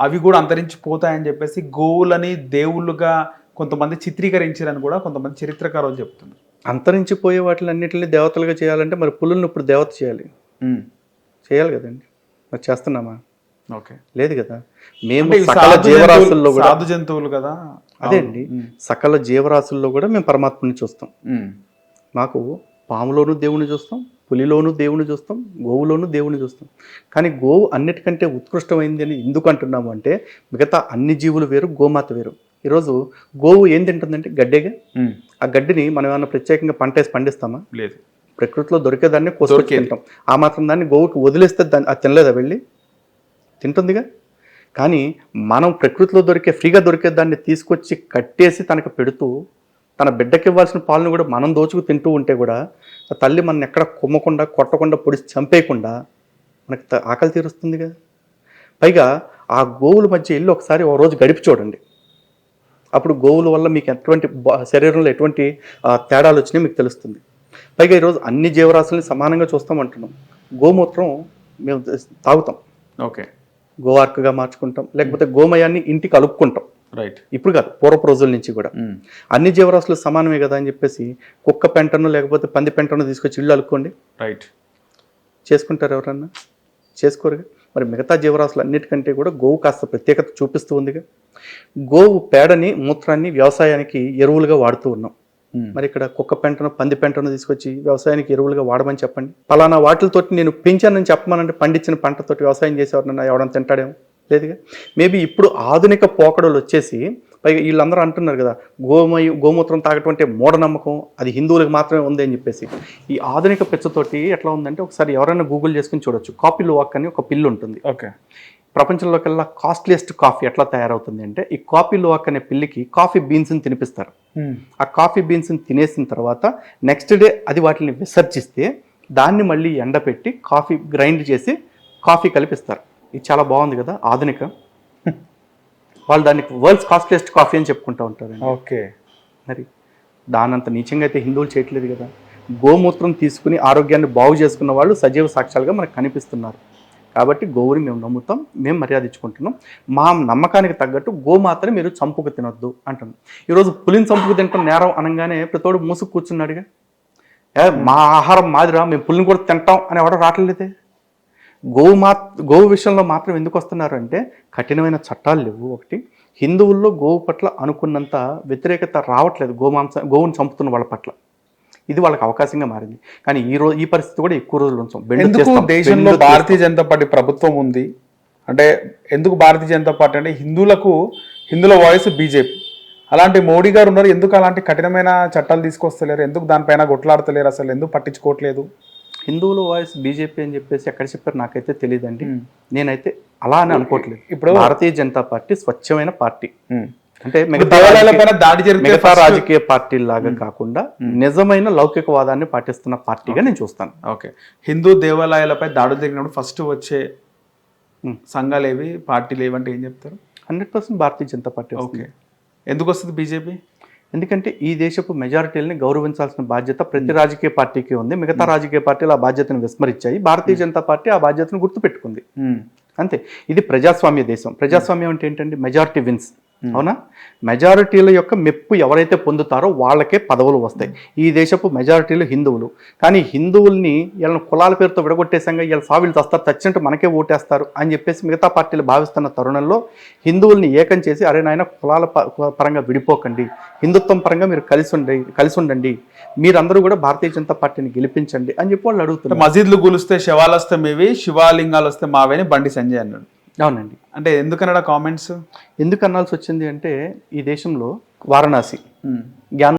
అవి కూడా అంతరించిపోతాయని చెప్పేసి గోవులని దేవుళ్ళుగా కొంతమంది చిత్రీకరించారని కూడా కొంతమంది చరిత్రకారులు చెప్తున్నారు. అంతరించిపోయే వాటిలన్నింటినీ దేవతలుగా చేయాలంటే మరి పులులను ఇప్పుడు దేవత చేయాలి కదండి. మరి చేస్తున్నామా? ఓకే, లేదు కదా. మేము సకల జీవరాశుల్లో కూడా సాధు జంతువులు కదా. అదే అండి, సకల జీవరాశుల్లో కూడా మేము పరమాత్మని చూస్తాం. మాకు పాములోనూ దేవుని చూస్తాం, పులిలోనూ దేవుని చూస్తాం, గోవులోనూ దేవుని చూస్తాం. కానీ గోవు అన్నిటికంటే ఉత్కృష్టమైంది అని ఎందుకు అంటున్నాము అంటే, మిగతా అన్ని జీవులు వేరు, గోమాత వేరు. ఈరోజు గోవు ఏం తింటుందంటే గడ్డేగా. ఆ గడ్డిని మనం ఏమన్నా ప్రత్యేకంగా పంట వేసి పండిస్తామా? లేదు. ప్రకృతిలో దొరికేదాన్ని కోసుకొచ్చి తింటాం. ఆ మాత్రం దాన్ని గోవుకి వదిలేస్తే అది తినలేదా? వెళ్ళి తింటుందిగా. కానీ మనం ప్రకృతిలో ఫ్రీగా దొరికే దాన్ని తీసుకొచ్చి కట్టేసి తనకు పెడుతూ తన బిడ్డకి ఇవ్వాల్సిన పాలను కూడా మనం దోచుకు తింటూ ఉంటే కూడా ఆ తల్లి మన ఎక్కడ కుమ్మకుండా కొట్టకుండా పొడిచి చంపేయకుండా మనకి ఆకలి తీరుస్తుందిగా. పైగా ఆ గోవుల మధ్య వెళ్ళి ఒకసారి ఓ రోజు గడిపి చూడండి. అప్పుడు గోవుల వల్ల మీకు ఎటువంటి శరీరంలో ఎటువంటి తేడాలు వచ్చినాయో మీకు తెలుస్తుంది. పైగా ఈరోజు అన్ని జీవరాశుల్ని సమానంగా చూస్తామంటున్నాం. గోమూత్రం మేము తాగుతాం, ఓకే, గోవార్కగా మార్చుకుంటాం, లేకపోతే గోమయాన్ని ఇంటికి కలుపుకుంటాం. రైట్. ఇప్పుడు కాదు, పూర్వపు రోజుల నుంచి కూడా అన్ని జీవరాశులు సమానమే కదా అని చెప్పేసి కుక్క పెంటను లేకపోతే పంది పెంటను తీసుకొచ్చి ఇల్లు అలుక్కోండి. రైట్. చేసుకుంటారు ఎవరన్నా? చేసుకోరుగా. మరి మిగతా జీవరాశులు అన్నిటికంటే కూడా గోవు కాస్త ప్రత్యేకత చూపిస్తూ ఉందిగా. గోవు పేడని మూత్రాన్ని వ్యవసాయానికి ఎరువులుగా వాడుతూ ఉన్నాం. మరి ఇక్కడ కుక్క పెంటను పంది పెంటను తీసుకొచ్చి వ్యవసాయానికి ఎరువులుగా వాడమని చెప్పండి. పలానా వాటితోటి నేను పెంచానని చెప్పమనంటే పండించిన పంటతోటి వ్యవసాయం చేసేవారన్నా ఎవడన్నా తింటాడేమో? లేదుగా. మేబీ ఇప్పుడు ఆధునిక పోకడలు వచ్చేసి పైగా వీళ్ళందరూ అంటున్నారు కదా, గోమూత్రం తాగటం అంటే మూఢనమ్మకం, అది హిందువులకు మాత్రమే ఉంది అని చెప్పేసి. ఈ ఆధునిక పిచ్చతోటి ఎట్లా ఉందంటే, ఒకసారి ఎవరైనా గూగుల్ చేసుకుని చూడొచ్చు. కాఫీ లువాక్ అని ఒక పిల్లు ఉంటుంది. ఓకే. ప్రపంచంలోకెల్లా కాస్ట్లీయెస్ట్ కాఫీ ఎట్లా తయారవుతుంది అంటే, ఈ కాఫీ లువాక్ అనే పిల్లికి కాఫీ బీన్స్ని తినిపిస్తారు. ఆ కాఫీ బీన్స్ని తినేసిన తర్వాత నెక్స్ట్ డే అది వాటిని విసర్జిస్తే దాన్ని మళ్ళీ ఎండపెట్టి కాఫీ గ్రైండ్ చేసి కాఫీ కలిపిస్తారు. ఇది చాలా బాగుంది కదా ఆధునిక. వాళ్ళు దాన్ని వరల్డ్స్ కాస్ట్లీయెస్ట్ కాఫీ అని చెప్పుకుంటూ ఉంటారు. ఓకే. మరి దానంత నీచంగా అయితే హిందువులు చేయట్లేదు కదా. గోమూత్రం తీసుకుని ఆరోగ్యాన్ని బాగు చేసుకున్న వాళ్ళు సజీవ సాక్ష్యాలుగా మనకు కనిపిస్తున్నారు. కాబట్టి గోవుని మేము నమ్ముతాం, మేము మర్యాద ఇచ్చుకుంటున్నాం. మా నమ్మకానికి తగ్గట్టు గోమాతని మీరు చంపుకు తినొద్దు అంటున్నాం. ఈరోజు పులిని చంపుకు తింటాం నేరం అనగానే ప్రతోడు మూసుకు కూర్చున్నాడుగా. మా ఆహారం మాదిరా, మేము పులిని కూడా తింటాం అని ఎవడో రావట్లేదే. గోవు విషయంలో మాత్రం ఎందుకు వస్తున్నారు అంటే, కఠినమైన చట్టాలు లేవు. ఒకటి, హిందువుల్లో గోవు పట్ల అనుకున్నంత వ్యతిరేకత రావట్లేదు గోవుని చంపుతున్న వాళ్ళ పట్ల. ఇది వాళ్ళకి అవకాశంగా మారింది. కానీ ఈ పరిస్థితి కూడా ఎక్కువ రోజులు ఉంచాం. దేశంలో భారతీయ జనతా పార్టీ ప్రభుత్వం ఉంది అంటే, ఎందుకు భారతీయ జనతా పార్టీ అంటే హిందువుల వాయిస్ బీజేపీ. అలాంటి మోడీ గారు ఉన్నారు, ఎందుకు అలాంటి కఠినమైన చట్టాలు తీసుకొస్తలేరు? ఎందుకు దానిపైన కొట్లాడతలేరు? అసలు ఎందుకు పట్టించుకోవట్లేదు? హిందువుల వాయిస్ బీజేపీ అని చెప్పేసి ఎక్కడ చెప్పారు నాకైతే తెలియదండి. నేనైతే అలా అని అనుకోవట్లేదు. ఇప్పుడు భారతీయ జనతా పార్టీ స్వచ్ఛమైన పార్టీ. అంటే మిగతా రాజకీయ పార్టీలాగా కాకుండా నిజమైన లౌకికవాదాన్ని పాటిస్తున్న పార్టీగా నేను చూస్తాను. ఓకే. హిందూ దేవాలయాలపై దాడులు జరిగినప్పుడు ఫస్ట్ వచ్చే సంఘాలు ఏవి, పార్టీలు ఏవంటే ఏం చెప్తారు? 100% భారతీయ జనతా పార్టీ. ఓకే. ఎందుకు వస్తుంది బీజేపీ? ఎందుకంటే ఈ దేశపు మెజారిటీలని గౌరవించాల్సిన బాధ్యత ప్రతి రాజకీయ పార్టీకి ఉంది. మిగతా రాజకీయ పార్టీలు ఆ బాధ్యతను విస్మరించాయి. భారతీయ జనతా పార్టీ ఆ బాధ్యతను గుర్తుపెట్టుకుంది. అంతే. ఇది ప్రజాస్వామ్య దేశం. ప్రజాస్వామ్యం అంటే ఏంటంటే మెజారిటీ విన్స్. అవునా? మెజారిటీల యొక్క మెప్పు ఎవరైతే పొందుతారో వాళ్ళకే పదవులు వస్తాయి. ఈ దేశపు మెజారిటీలు హిందువులు. కానీ హిందువుల్ని వీళ్ళని కులాల పేరుతో విడగొట్టేసంగా వీళ్ళ సావిలు వస్తారు, చచ్చినట్టు మనకే ఓటేస్తారు అని చెప్పేసి మిగతా పార్టీలు భావిస్తున్న తరుణంలో హిందువుల్ని ఏకం చేసి అరే నాయన కులాల పరంగా విడిపోకండి, హిందుత్వం పరంగా మీరు కలిసి ఉండండి, మీరందరూ కూడా భారతీయ జనతా పార్టీని గెలిపించండి అని చెప్పి వాళ్ళు అడుగుతున్నారు. మసీద్లు కూలిస్తే శవాలు వస్తే మేవి, శివాలింగాలు వస్తే మావేని బండి సంజయ్ అన్నాడు. అవునండి. అంటే ఎందుకన్నాడు కామెంట్స్? ఎందుకు అనాల్సి వచ్చింది అంటే ఈ దేశంలో వారణాసి జ్ఞాన